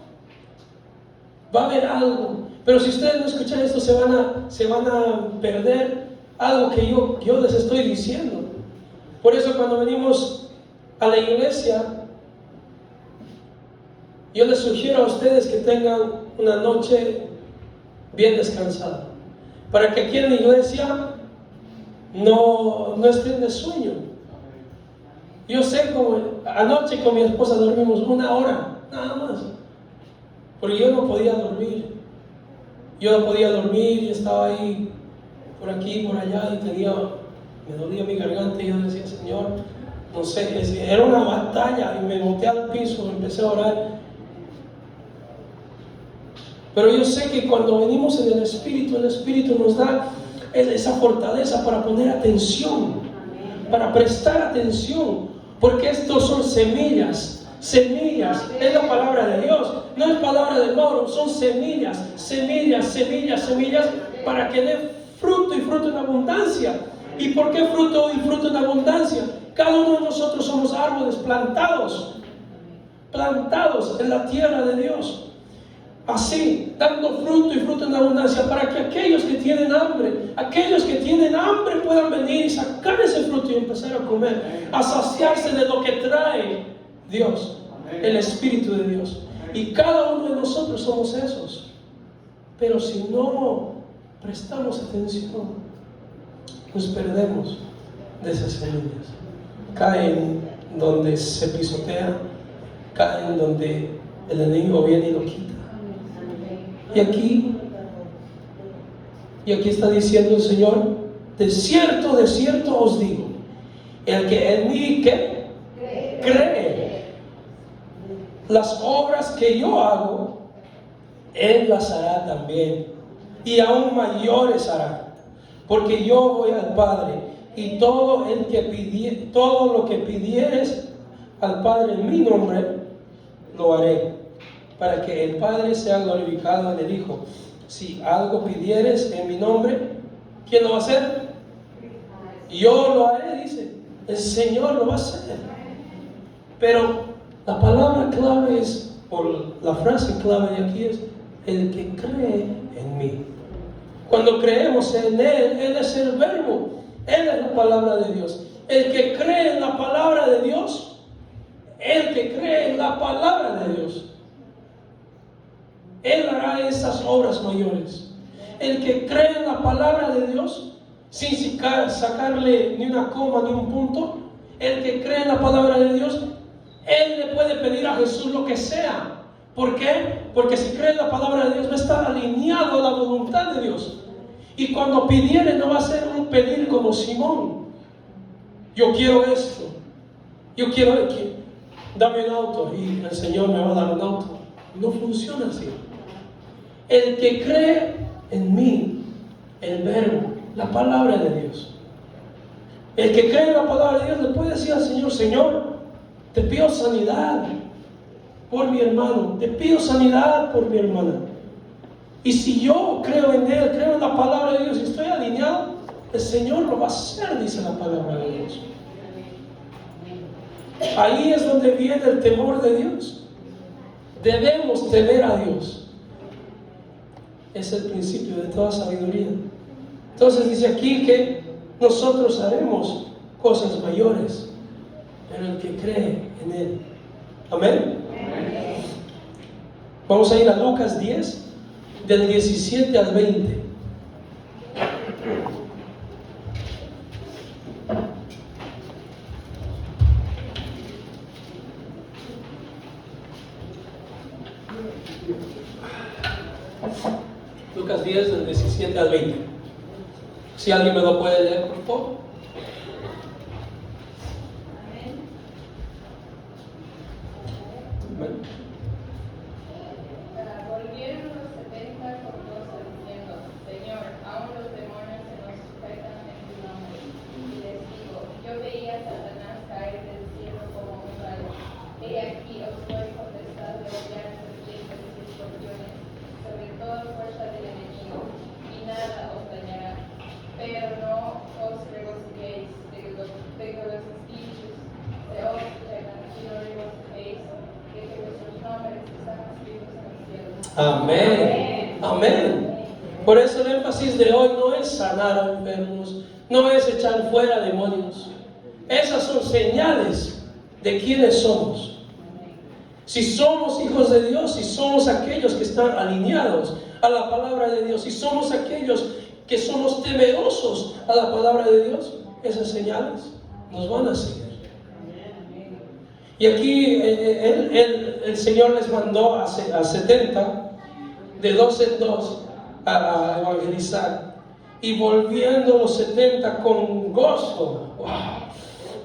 va a haber algo. Pero si ustedes no escuchan esto, se van a perder algo que yo les estoy diciendo. Por eso cuando venimos a la iglesia, yo les sugiero a ustedes que tengan una noche bien descansada, para que aquí en la iglesia no estén de sueño. Yo sé como anoche con mi esposa dormimos 1 hora, nada más, porque yo no podía dormir. Yo no podía dormir y estaba ahí, por aquí, por allá, y me dolía mi garganta y yo decía, Señor, no sé, era una batalla, y me boté al piso, empecé a orar. Pero yo sé que cuando venimos en el Espíritu nos da esa fortaleza para poner atención, para prestar atención, porque estos son semillas, es la palabra de Dios, no es palabra de Mauro, son semillas, para que dé fruto y fruto en abundancia. ¿Y por qué fruto y fruto en abundancia? Cada uno de nosotros somos árboles plantados en la tierra de Dios. Así, dando fruto y fruto en abundancia, para que aquellos que tienen hambre puedan venir y sacar ese fruto y empezar a comer, a saciarse de lo que trae Dios, el Espíritu de Dios. Y cada uno de nosotros somos esos. Pero si no prestamos atención, nos perdemos de esas semillas. Caen donde se pisotea, caen donde el enemigo viene y lo quita. Y aquí está diciendo el Señor, de cierto os digo, el que en mí cree, las obras que yo hago, él las hará también, y aún mayores hará, porque yo voy al Padre, y todo lo que pidieres al Padre en mi nombre, lo haré, para que el Padre sea glorificado en el Hijo. Si algo pidieres en mi nombre, ¿quién lo va a hacer? Yo lo haré, dice. El Señor lo va a hacer. Pero la palabra clave es, o la frase clave de aquí es, el que cree en mí. Cuando creemos en Él es el verbo, Él es la palabra de Dios. El que cree en la palabra de Dios, Él hará esas obras mayores. El que cree en la palabra de Dios, sin sacarle ni una coma ni un punto, el que cree en la palabra de Dios, él le puede pedir a Jesús lo que sea. ¿Por qué? Porque si cree en la palabra de Dios, va a estar alineado a la voluntad de Dios. Y cuando pidiere, no va a ser un pedir como Simón. Yo quiero esto. Yo quiero que dame un auto y el Señor me va a dar un auto. No funciona así. El que cree en mí, el verbo, la palabra de Dios. El que cree en la palabra de Dios le puede decir al Señor, Señor, te pido sanidad por mi hermano, te pido sanidad por mi hermana. Y si yo creo en Él, creo en la palabra de Dios y estoy alineado, el Señor lo va a hacer, dice la palabra de Dios. Ahí es donde viene el temor de Dios. Debemos temer a Dios. Es el principio de toda sabiduría. Entonces dice aquí que nosotros haremos cosas mayores, pero el que cree en Él. Amén. Vamos a ir a Lucas 10, del 17 al 20. Lucas 10, del 17 al 20. Si alguien me lo puede leer, por favor. Amén. Volvieron los 70 con gozo diciendo, Señor, aún los demonios se nos sujetan en tu nombre. Y les digo, yo veía a Satanás caer del cielo como un rayo. He aquí os doy potestad de hollar serpientes y escorpiones sobre toda fuerza del enemigo, y nada os dañará. Pero no os regocijéis de que los espíritus se os sujetan, y no regocijéis de que vuestros nombres están escritos en el cielo. Amén. Amén. Por eso el énfasis de hoy no es sanar a enfermos, no es echar fuera demonios. Esas son señales de quiénes somos. Si somos hijos de Dios, si somos aquellos que están alineados a la palabra de Dios, si somos aquellos que somos temerosos a la palabra de Dios, esas señales nos van a seguir. Y aquí el Señor les mandó a 70, de 2 en 2, a evangelizar. Y volviendo los 70 con gozo. ¡Wow!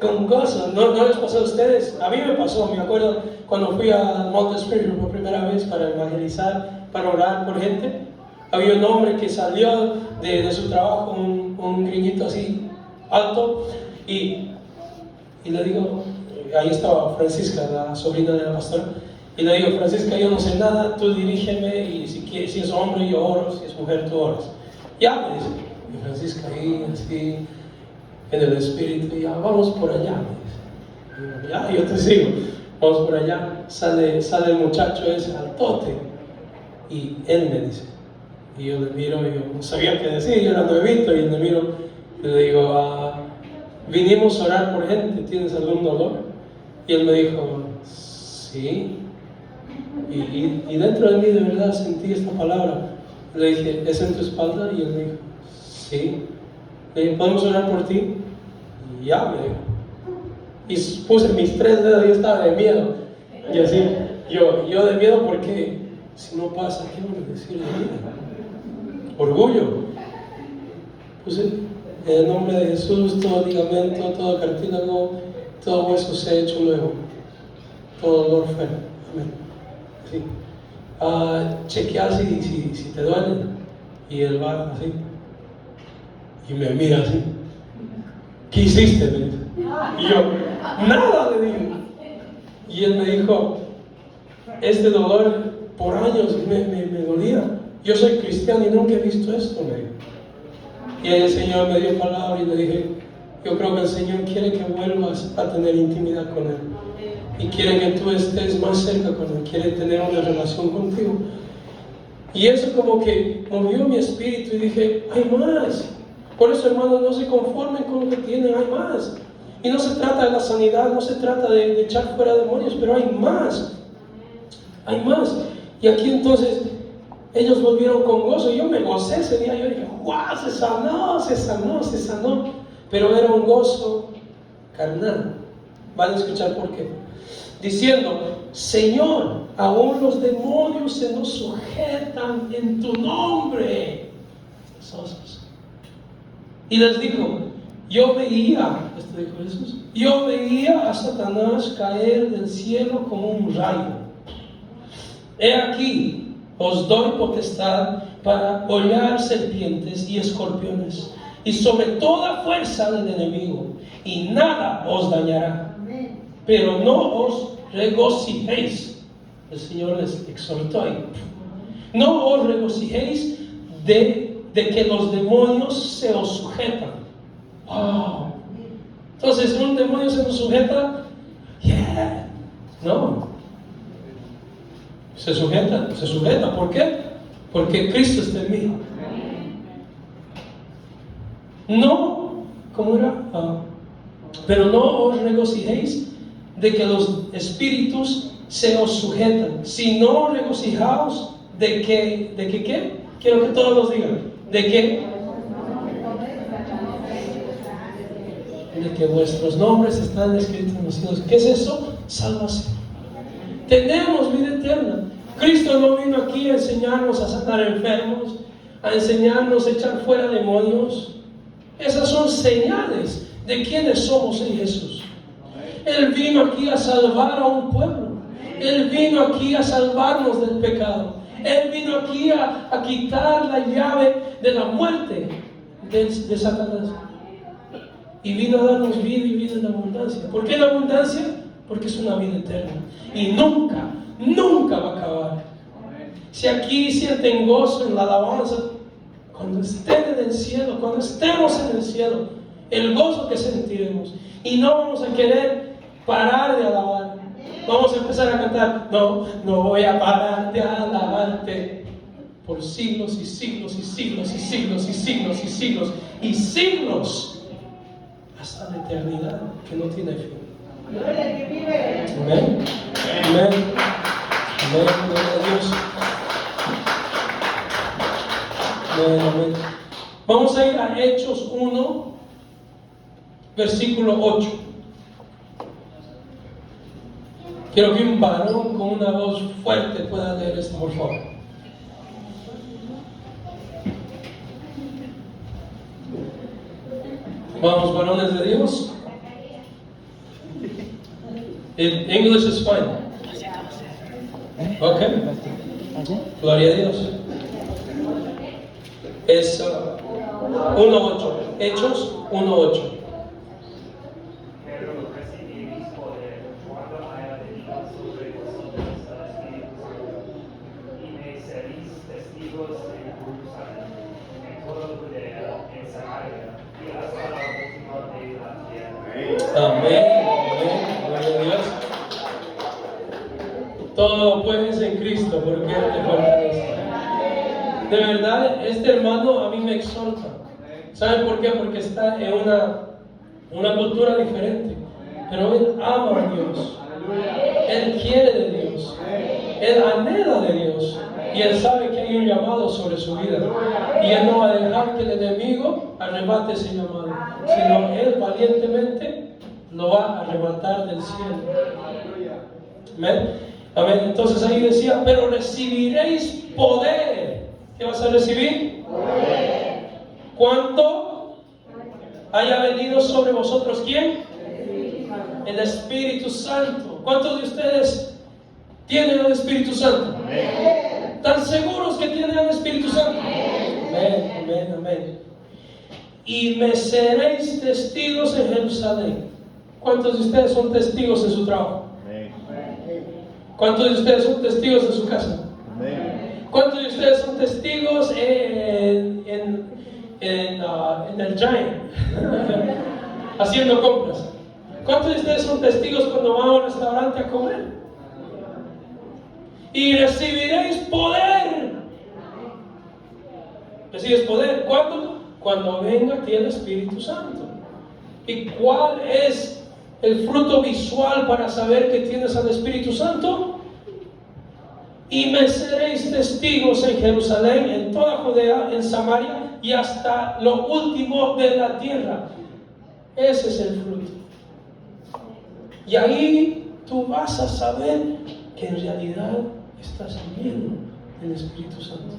Con gozo. ¿No les pasó a ustedes? A mí me pasó, me acuerdo cuando fui a Monte Spirit por primera vez para evangelizar, para orar por gente. Había un hombre que salió de su trabajo, un gringuito así, alto, y le digo, ahí estaba Francisca, la sobrina de la pastora, y le digo, Francisca, yo no sé nada, tú dirígeme, y si es hombre yo oro, si es mujer tú oras. Ya, me dice, y Francisca ahí, así, en el espíritu, ya, vamos por allá, me dice. Y ya, yo te sigo, vamos por allá, sale el muchacho ese altote, y él me dice, y yo le miro, y yo no sabía qué decir, yo era nuevito, y le miro, y le digo, vinimos a orar por gente, ¿tienes algún dolor? Y él me dijo, sí. Y dentro de mí de verdad sentí esta palabra. Le dije, ¿es en tu espalda? Y él me dijo, sí. Le dije, ¿podemos orar por ti? Y ya me dijo. Y puse mis 3 dedos, yo estaba de miedo. Y así, yo de miedo porque si no pasa, ¿qué voy a decir de mí? Orgullo. Puse, en el nombre de Jesús, todo ligamento, todo cartílago, todo hueso se ha hecho nuevo. Todo dolor fuera. Amén. Sí. Chequear si te duele. Y él va así. Y me mira así. ¿Qué hiciste? Me dice. Y yo, nada, le digo. Y él me dijo, este dolor por años me dolía. Yo soy cristiano y nunca he visto esto, me dijo. Y el Señor me dio palabra y le dije, yo creo que el Señor quiere que vuelvas a tener intimidad con Él. Y quiere que tú estés más cerca con Él, quiere tener una relación contigo. Y eso como que movió mi espíritu y dije, hay más. Por eso, hermanos, no se conformen con lo que tienen, hay más. Y no se trata de la sanidad, no se trata de echar fuera demonios, pero hay más. Hay más. Y aquí entonces ellos volvieron con gozo. Yo me gocé ese día. Yo dije, ¡wow! Se sanó. Pero era un gozo carnal. Van a escuchar por qué. Diciendo, Señor, aún los demonios se nos sujetan en tu nombre. Y les dijo, yo veía, esto dijo Jesús, yo veía a Satanás caer del cielo como un rayo. He aquí, os doy potestad para hollar serpientes y escorpiones, y sobre toda fuerza del enemigo, y nada os dañará. Pero no os regocijéis. El Señor les exhortó ahí. No os regocijéis de que los demonios se os sujetan. Wow. Entonces, ¿un demonio se nos sujeta? Yeah. No. Se sujeta. ¿Por qué? Porque Cristo está en mí. No, ¿cómo era? Pero no os regocijéis de que los espíritus se os sujetan, sino regocijaos de que ¿qué? Quiero que todos los digan. ¿De qué? De que vuestros nombres están escritos en los cielos. ¿Qué es eso? Salvación. Tenemos vida eterna. Cristo no vino aquí a enseñarnos a sanar enfermos, a enseñarnos a echar fuera demonios. Esas son señales de quiénes somos en Jesús. Él vino aquí a salvar a un pueblo. Él vino aquí a salvarnos del pecado. Él vino aquí a quitar la llave de la muerte de Satanás. Y vino a darnos vida y vida en abundancia. ¿Por qué en abundancia? Porque es una vida eterna. Y nunca, nunca va a acabar. Si aquí sienten gozo en la alabanza, cuando estén en el cielo, cuando estemos en el cielo, el gozo que sentiremos. Y no vamos a querer parar de alabar. Vamos a empezar a cantar, no voy a parar de alabarte por siglos y siglos y siglos y siglos y siglos y siglos y siglos hasta la eternidad que no tiene fin. Amén. Amén. Amén. Gloria a Dios. Amén. Amén. Vamos a ir a Hechos 1, versículo 8. Quiero que un varón con una voz fuerte pueda leer esto, por favor. Vamos, varones de Dios. English is fine. Ok. Gloria a Dios. Es 1:8. Hechos 1:8. Pero recibiréis poder cuando haya venido sobre vosotros el Espíritu Santo, y me seréis testigos en Jerusalén, en toda Judea, en Samaria, y hasta la última de la tierra. Amén. Amén. Gloria a Dios. Todo lo puedes en Cristo, porque Él te fortalece. De verdad, este hermano a mí me exhorta. ¿Saben por qué? Porque está en una cultura diferente. Pero él ama a Dios. Él quiere de Dios. Él anhela de Dios. Y él sabe que hay un llamado sobre su vida. Y él no va a dejar que el enemigo arrebate ese llamado. Sino él valientemente lo va a arrebatar del cielo. Amén. Amén. Entonces ahí decía, pero recibiréis poder. ¿Qué vas a recibir? Poder. ¿Cuánto haya venido sobre vosotros? ¿Quién? El Espíritu Santo. ¿Cuántos de ustedes tienen el Espíritu Santo? Amén. ¿Están seguros que tienen el Espíritu Santo? Amén, amén, amén. Y me seréis testigos en Jerusalén. ¿Cuántos de ustedes son testigos en su trabajo? Amén. ¿Cuántos de ustedes son testigos en su casa? Amén. ¿Cuántos de ustedes son testigos en el Giant? Haciendo compras. ¿Cuántos de ustedes son testigos cuando van a un restaurante a comer? Y recibiréis poder. ¿Recibes poder? ¿Cuándo? Cuando venga aquí el Espíritu Santo. ¿Y cuál es el fruto visual para saber que tienes al Espíritu Santo? Y me seréis testigos en Jerusalén, en toda Judea, en Samaria y hasta lo último de la tierra. Ese es el fruto. Y ahí tú vas a saber que en realidad estás lleno del Espíritu Santo.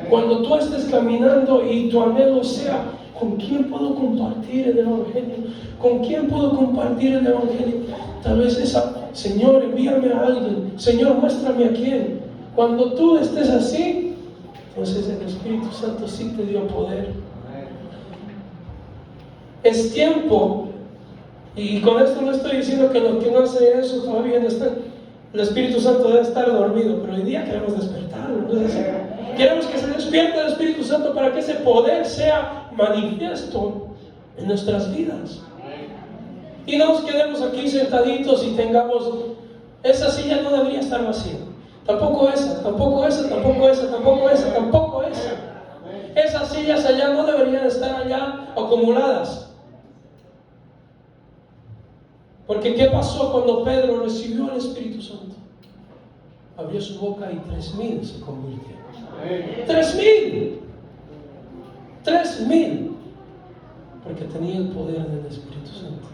Cuando tú estés caminando y tu anhelo sea, ¿con quién puedo compartir el Evangelio? ¿Con quién puedo compartir el Evangelio? Tal vez Señor, envíame a alguien. Señor, muéstrame a quién. Cuando tú estés así, entonces el Espíritu Santo sí te dio poder. Es tiempo, y con esto no estoy diciendo que los que no hacen eso todavía no están. El Espíritu Santo debe estar dormido, pero hoy día queremos despertarlo. Queremos que se despierte el Espíritu Santo para que ese poder sea manifiesto en nuestras vidas. Y no nos quedemos aquí sentaditos y tengamos, esa silla no debería estar vacía. Tampoco esa, tampoco esa, tampoco esa, tampoco esa, tampoco esa. Esas sillas allá no deberían estar allá acumuladas. Porque ¿qué pasó cuando Pedro recibió el Espíritu Santo? Abrió su boca y 3,000 se convirtieron. 3,000. 3,000. Porque tenía el poder del Espíritu Santo.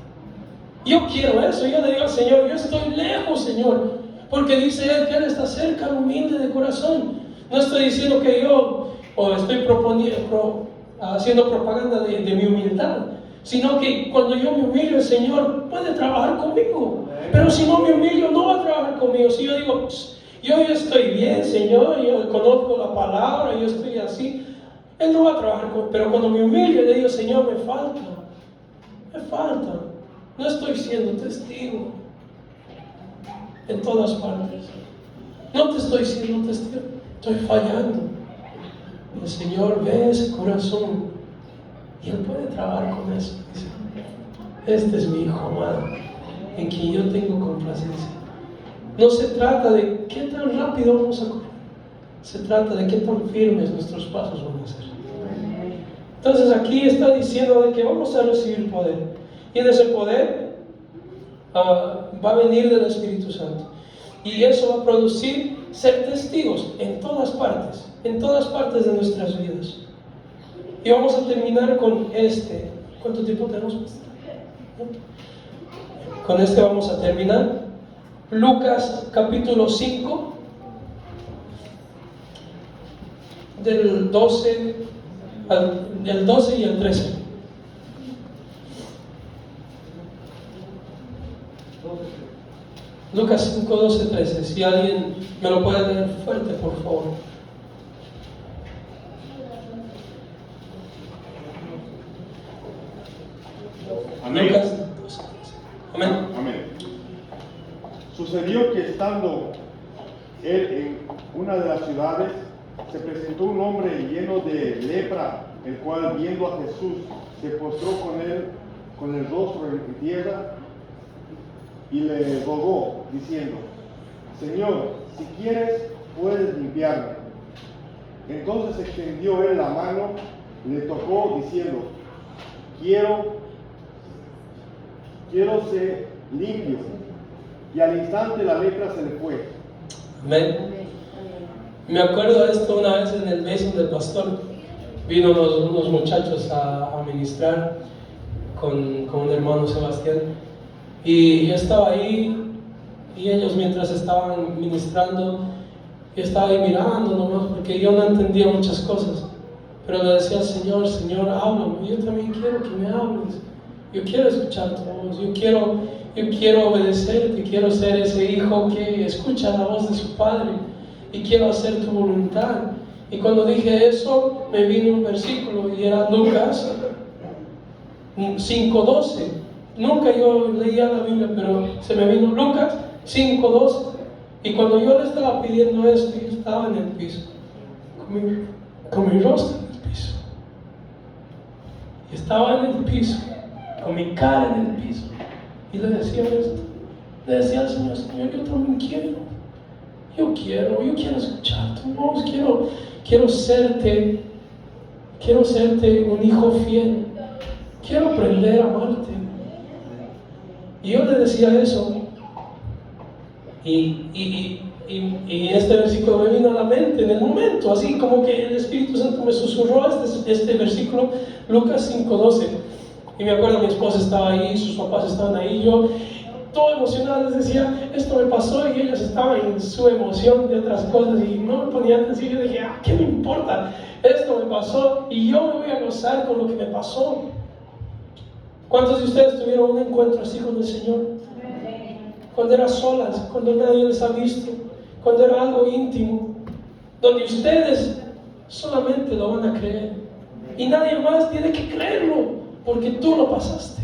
Yo quiero eso. Yo le digo al Señor, yo estoy lejos, Señor. Porque dice Él que Él está cerca al humilde de corazón. No estoy diciendo que yo estoy haciendo propaganda de mi humildad, sino que cuando yo me humillo, el Señor puede trabajar conmigo. Pero si no me humillo, no va a trabajar conmigo. Si yo digo, yo ya estoy bien, Señor, yo conozco la palabra, yo estoy así, Él no va a trabajar conmigo. Pero cuando me humillo, le digo, Señor, me falta, no estoy siendo testigo en todas partes. No te estoy siendo testigo, estoy fallando. El Señor ve ese corazón y Él puede trabajar con eso. Dice, este es mi hijo amado, en quien yo tengo complacencia. No se trata de qué tan rápido vamos a correr, se trata de qué tan firmes nuestros pasos van a ser. Entonces aquí está diciendo de que vamos a recibir poder, y en ese poder va a venir del Espíritu Santo, y eso va a producir ser testigos en todas partes de nuestras vidas. Y vamos a terminar con este. ¿Cuánto tiempo tenemos? Con este vamos a terminar. Lucas capítulo 5, del 12 y el 13. Lucas 5, 12, 13. Si alguien me lo puede leer fuerte, por favor. Amén. Lucas 12, 13. Amén. Amén. Sucedió que estando él en una de las ciudades, se presentó un hombre lleno de lepra, el cual, viendo a Jesús, se postró con él, con el rostro en tierra, y le rogó, diciendo, Señor, si quieres, puedes limpiarme. Entonces extendió él la mano, le tocó, diciendo, quiero ser limpio. Y al instante la lepra se le fue. Amén. Me acuerdo de esto una vez en el mes del pastor. Vino unos muchachos a ministrar con un hermano Sebastián. Y yo estaba ahí, y ellos mientras estaban ministrando, yo estaba ahí mirando nomás, porque yo no entendía muchas cosas. Pero le decía al Señor, Señor, háblame. Yo también quiero que me hables. Yo quiero escuchar tu voz. Yo quiero obedecerte. Quiero ser ese hijo que escucha la voz de su padre. Y quiero hacer tu voluntad. Y cuando dije eso, me vino un versículo y era Lucas 5:12. Nunca yo leía la Biblia, pero se me vino Lucas 5:12. Y cuando yo le estaba pidiendo esto, yo estaba en el piso, con mi rostro en el piso. Y estaba en el piso, con mi cara en el piso. Y le decía esto. Le decía al Señor, Señor, yo también quiero. Yo quiero escuchar tu voz. Quiero serte un hijo fiel. Quiero aprender a amarte. Y yo le decía eso. Y este versículo me vino a la mente en el momento, así como que el Espíritu Santo me susurró este versículo, Lucas 5:12. Y me acuerdo, mi esposa estaba ahí, sus papás estaban ahí, yo todo emocionado les decía, esto me pasó, y ellos estaban en su emoción de otras cosas y no me ponían atención. Yo dije, ¿qué me importa? Esto me pasó y yo me voy a gozar con lo que me pasó. ¿Cuántos de ustedes tuvieron un encuentro así con el Señor? Cuando eran solas, cuando nadie les ha visto, cuando era algo íntimo, donde ustedes solamente lo van a creer y nadie más tiene que creerlo, porque tú lo pasaste.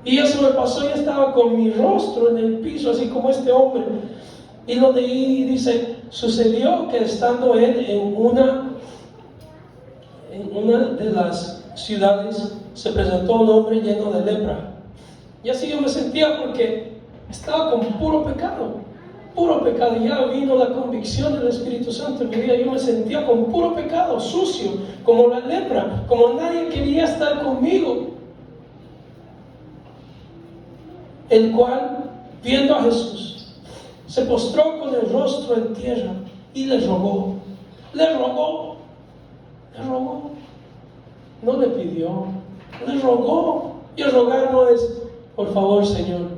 Y eso me pasó, yo estaba con mi rostro en el piso, así como este hombre. Y lo leí y dice, sucedió que estando él en una de las ciudades, se presentó un hombre lleno de lepra. Y así yo me sentía, porque estaba con puro pecado. Y ya vino la convicción del Espíritu Santo en mi vida. Yo me sentía con puro pecado, sucio, como la lepra, como nadie quería estar conmigo. El cual, viendo a Jesús, se postró con el rostro en tierra y le rogó. No le pidió, le rogó. Y el rogar no es, por favor, Señor.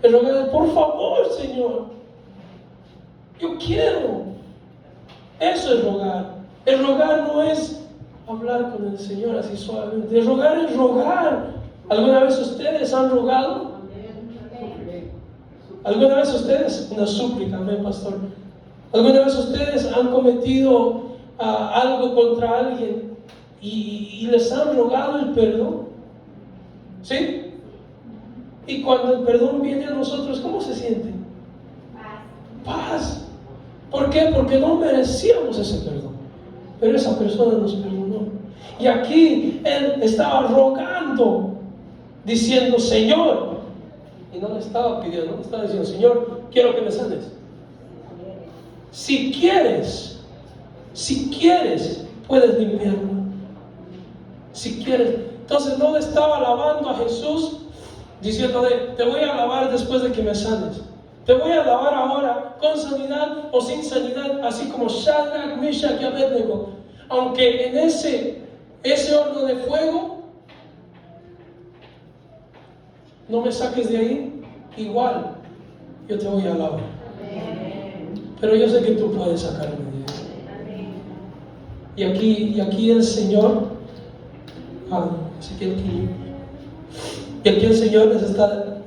El rogar es, por favor, Señor. Yo quiero. Eso es rogar. El rogar no es, hablar con el Señor así suavemente. Rogar es rogar. ¿Alguna vez ustedes han rogado? ¿Alguna vez ustedes? Una súplica, amén, pastor. ¿Alguna vez ustedes han cometido algo contra alguien y les han rogado el perdón? ¿Sí? Y cuando el perdón viene a nosotros, ¿cómo se siente? Paz. ¿Por qué? Porque no merecíamos ese perdón, pero esa persona nos perdonó. Y aquí él estaba rogando, diciendo, Señor, y no le estaba pidiendo, no le estaba diciendo, Señor, quiero que me sanes. Si quieres, puedes limpiarlo. Si quieres. Entonces no le estaba alabando a Jesús diciéndole, te voy a alabar después de que me sanes. Te voy a alabar ahora con sanidad o sin sanidad, así como Shadrach, Meshach y Abednego. Aunque en ese horno de fuego no me saques de ahí, igual yo te voy a alabar. Pero yo sé que tú puedes sacarme de ahí. Y aquí el Señor, y aquí el Señor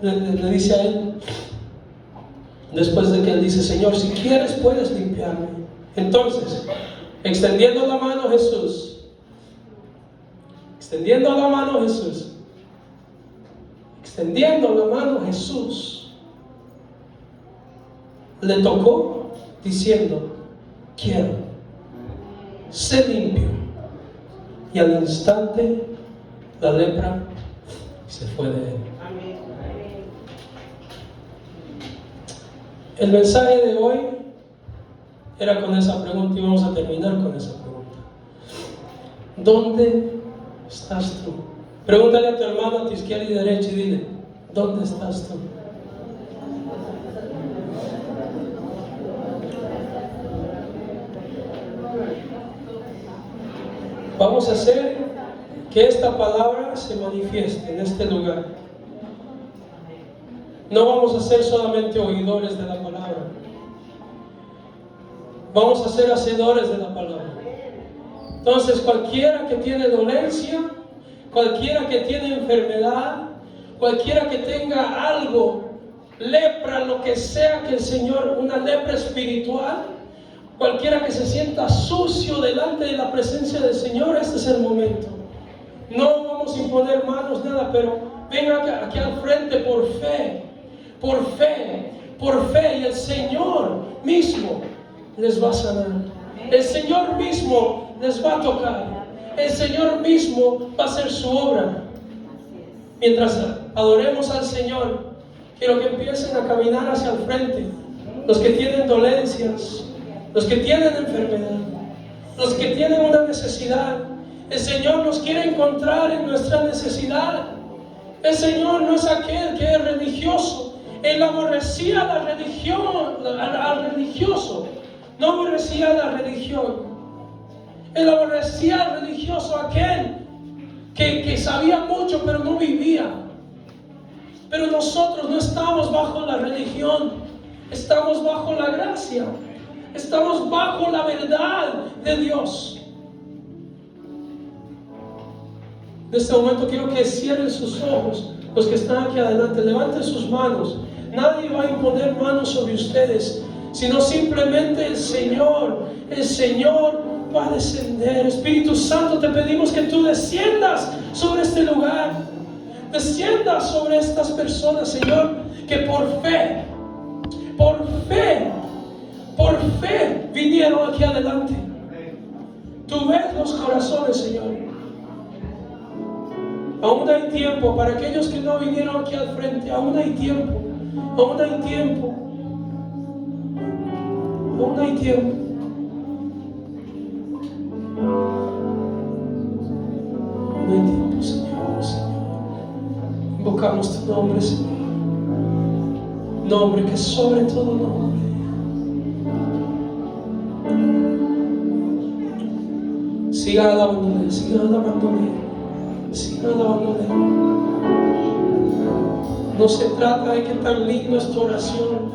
le dice a él, después de que él dice, Señor, si quieres puedes limpiarme. Entonces, extendiendo la mano Jesús, extendiendo la mano Jesús, le tocó diciendo, quiero, sé limpio. Y al instante la lepra se fue de él. El mensaje de hoy era con esa pregunta y vamos a terminar con esa pregunta. ¿Dónde estás tú? Pregúntale a tu hermano a tu izquierda y derecha y dile, ¿dónde estás tú? Vamos a hacer que esta palabra se manifieste en este lugar. No vamos a ser solamente oidores de la palabra. Vamos a ser hacedores de la palabra. Entonces, cualquiera que tiene dolencia, cualquiera que tiene enfermedad, cualquiera que tenga algo, lepra, lo que sea que el Señor, una lepra espiritual, cualquiera que se sienta sucio delante de la presencia del Señor, este es el momento. No vamos a imponer manos, nada, pero vengan aquí al frente por fe, y el Señor mismo les va a sanar. El Señor mismo les va a tocar. El Señor mismo va a hacer su obra. Mientras adoremos al Señor, quiero que empiecen a caminar hacia el frente. Los que tienen dolencias, los que tienen enfermedad, los que tienen una necesidad. El Señor nos quiere encontrar en nuestra necesidad. El Señor no es aquel que es religioso. Él aborrecía la religión, al religioso. No aborrecía la religión. Él aborrecía al religioso, aquel que sabía mucho pero no vivía. Pero nosotros no estamos bajo la religión, estamos bajo la gracia, estamos bajo la verdad de Dios. En este momento quiero que cierren sus ojos, los que están aquí adelante, levanten sus manos. Nadie va a imponer manos sobre ustedes, sino simplemente el Señor va a descender. Espíritu Santo, te pedimos que tú desciendas sobre este lugar, desciendas sobre estas personas, Señor, que por fe vinieron aquí adelante. Tú ves los corazones, Señor. Aún hay tiempo para aquellos que no vinieron aquí al frente. Aún hay tiempo. Aún hay tiempo. Aún hay tiempo. Aún hay tiempo, Señor, Señor. Invocamos tu nombre, Señor. Nombre que es sobre todo nombre. Siga alabándole, siga alabándole, siga alabándole. No se trata de qué tan lindo es tu oración,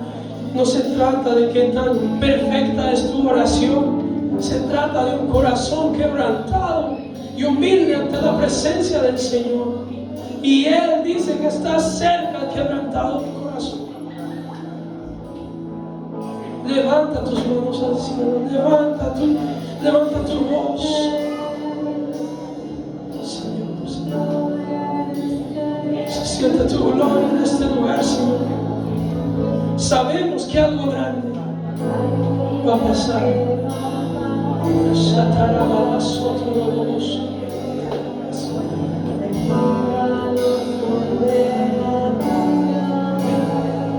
no se trata de qué tan perfecta es tu oración, se trata de un corazón quebrantado, y humilde ante la presencia del Señor. Y Él dice que está cerca al quebrantado tu corazón. Levanta tus manos al cielo, levanta tu voz. Señor, se siente tu gloria en este lugar, Señor. Sabemos que algo grande va a pasar.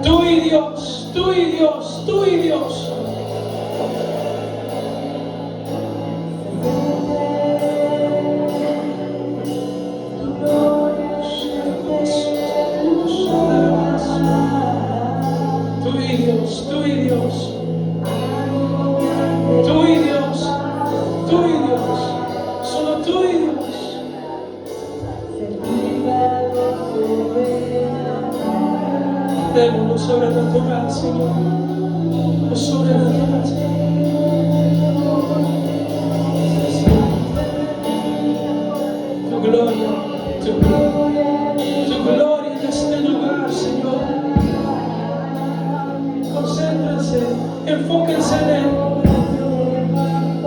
Tú y Dios, tú y Dios, tú y Dios. Tú y Dios, tú y Dios. Tú y Dios, tú y Dios, solo tú y Dios. Tenemos lo sobrenatural, Señor, lo sobrenatural, Señor. Tu gloria, tu gloria en este lugar, Señor. Concéntrense, enfóquense en Él.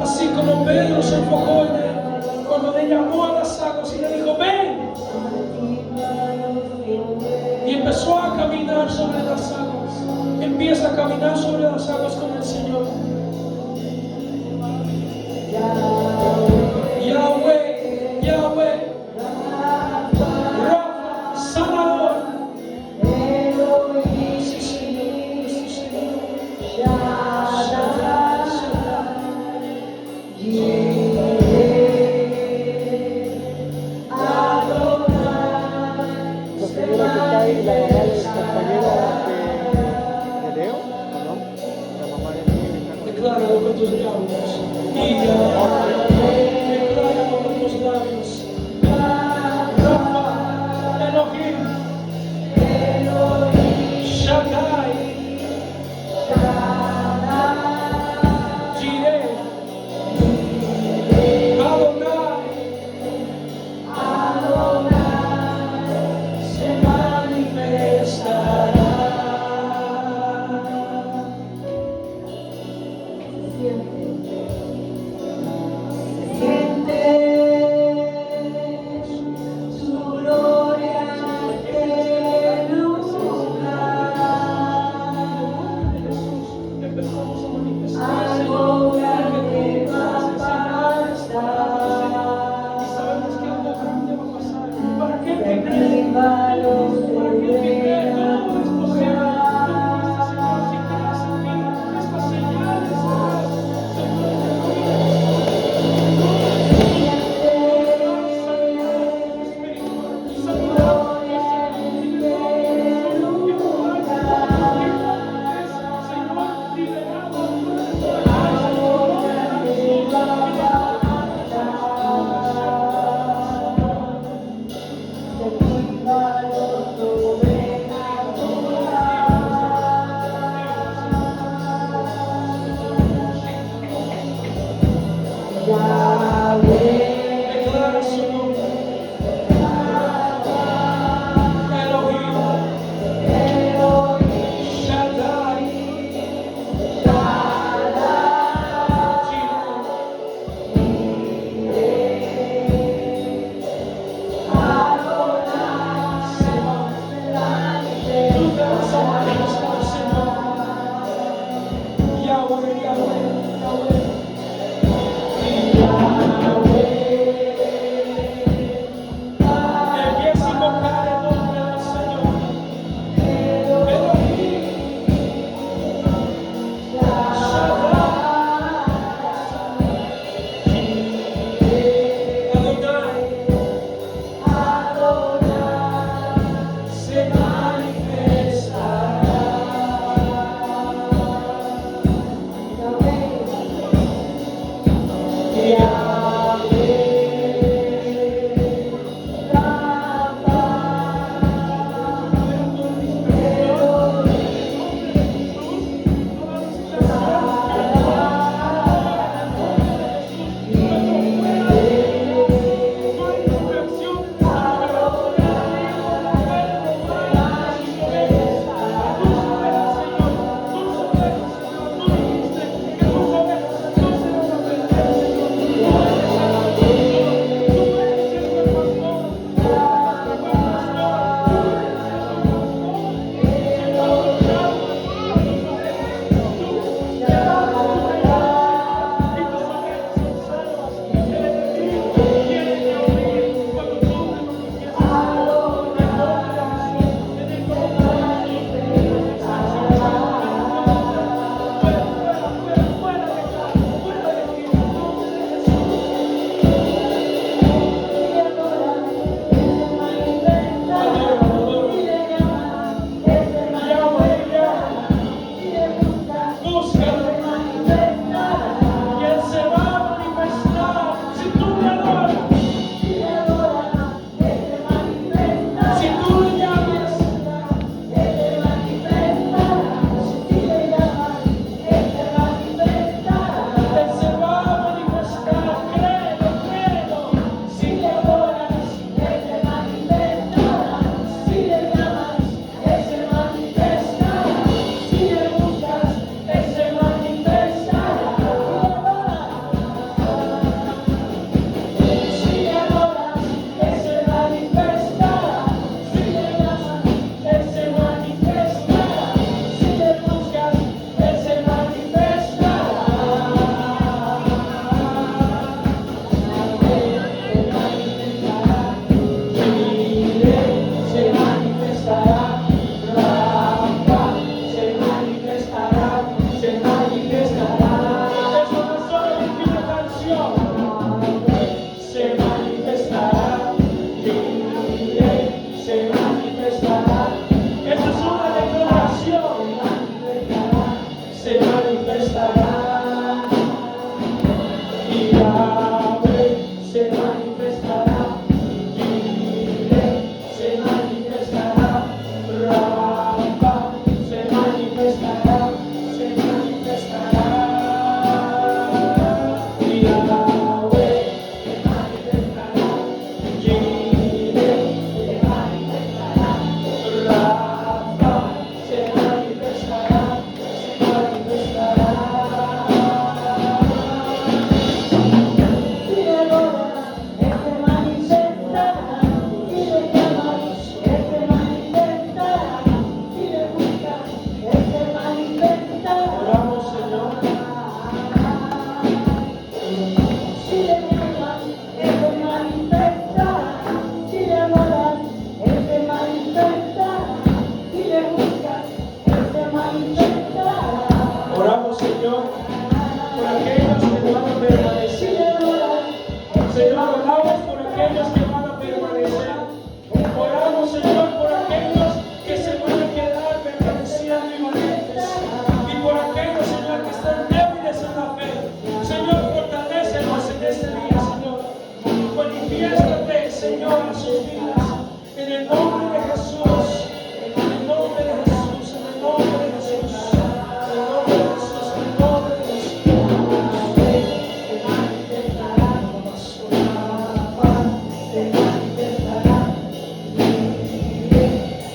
Así como Pedro se enfocó en Él cuando le llamó a las aguas y le dijo, ven. Y empezó a caminar sobre las aguas. Empieza a caminar sobre las aguas con el Señor. Yahweh, Yahweh, Rafa, sanador. Sí, Señor, sí, Señor. La señora que está ahí, la mamá del compañero de Leo, ¿o no? La mamá de Leo. Decláralo con tus labios. Y decláralo con tus labios. Rafa, Elohim, Shaddai, Jireh, Adonai, se manifestará. Siente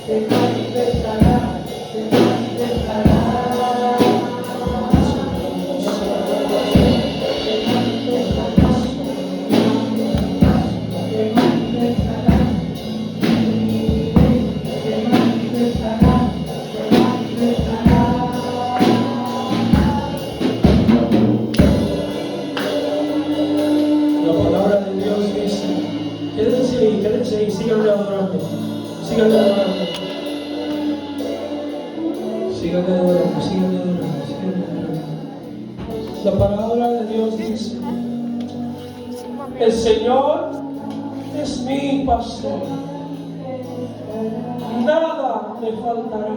se manifestará, se manifestará. Quédense y síganle adorando. Síganle adorando. Síganle adorando, síganle adorando, síganle adorando. La palabra de Dios dice: el Señor es mi pastor. Nada me faltará.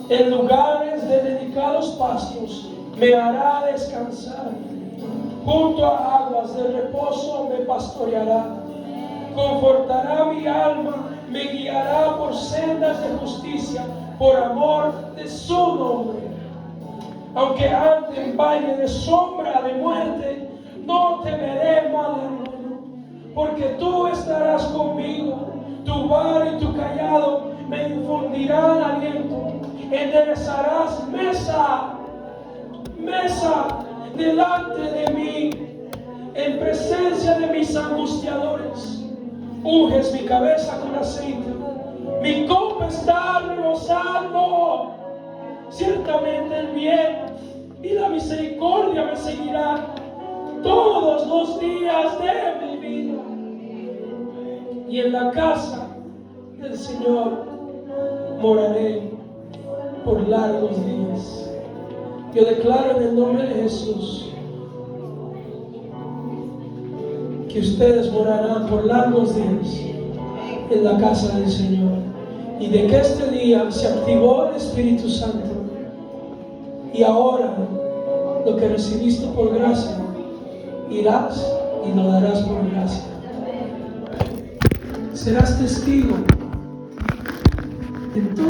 En lugares de delicados pastos me hará descansar. Junto a aguas de reposo me pastoreará. Confortará mi alma, me guiará por sendas de justicia, por amor de su nombre. Aunque ande en valle de sombra de muerte, no temeré mal alguno, porque tú estarás conmigo. Tu vara y tu cayado me infundirán aliento. Enderezarás mesa delante de mí, en presencia de mis angustiadores. Unges mi cabeza con aceite, mi copa está rebosando. Ciertamente el bien y la misericordia me seguirán todos los días de mi vida, y en la casa del Señor moraré por largos días. Yo declaro en el nombre de Jesús que ustedes morarán por largos días en la casa del Señor, y de que este día se activó el Espíritu Santo, y ahora lo que recibiste por gracia irás y lo darás por gracia. Serás testigo de todo.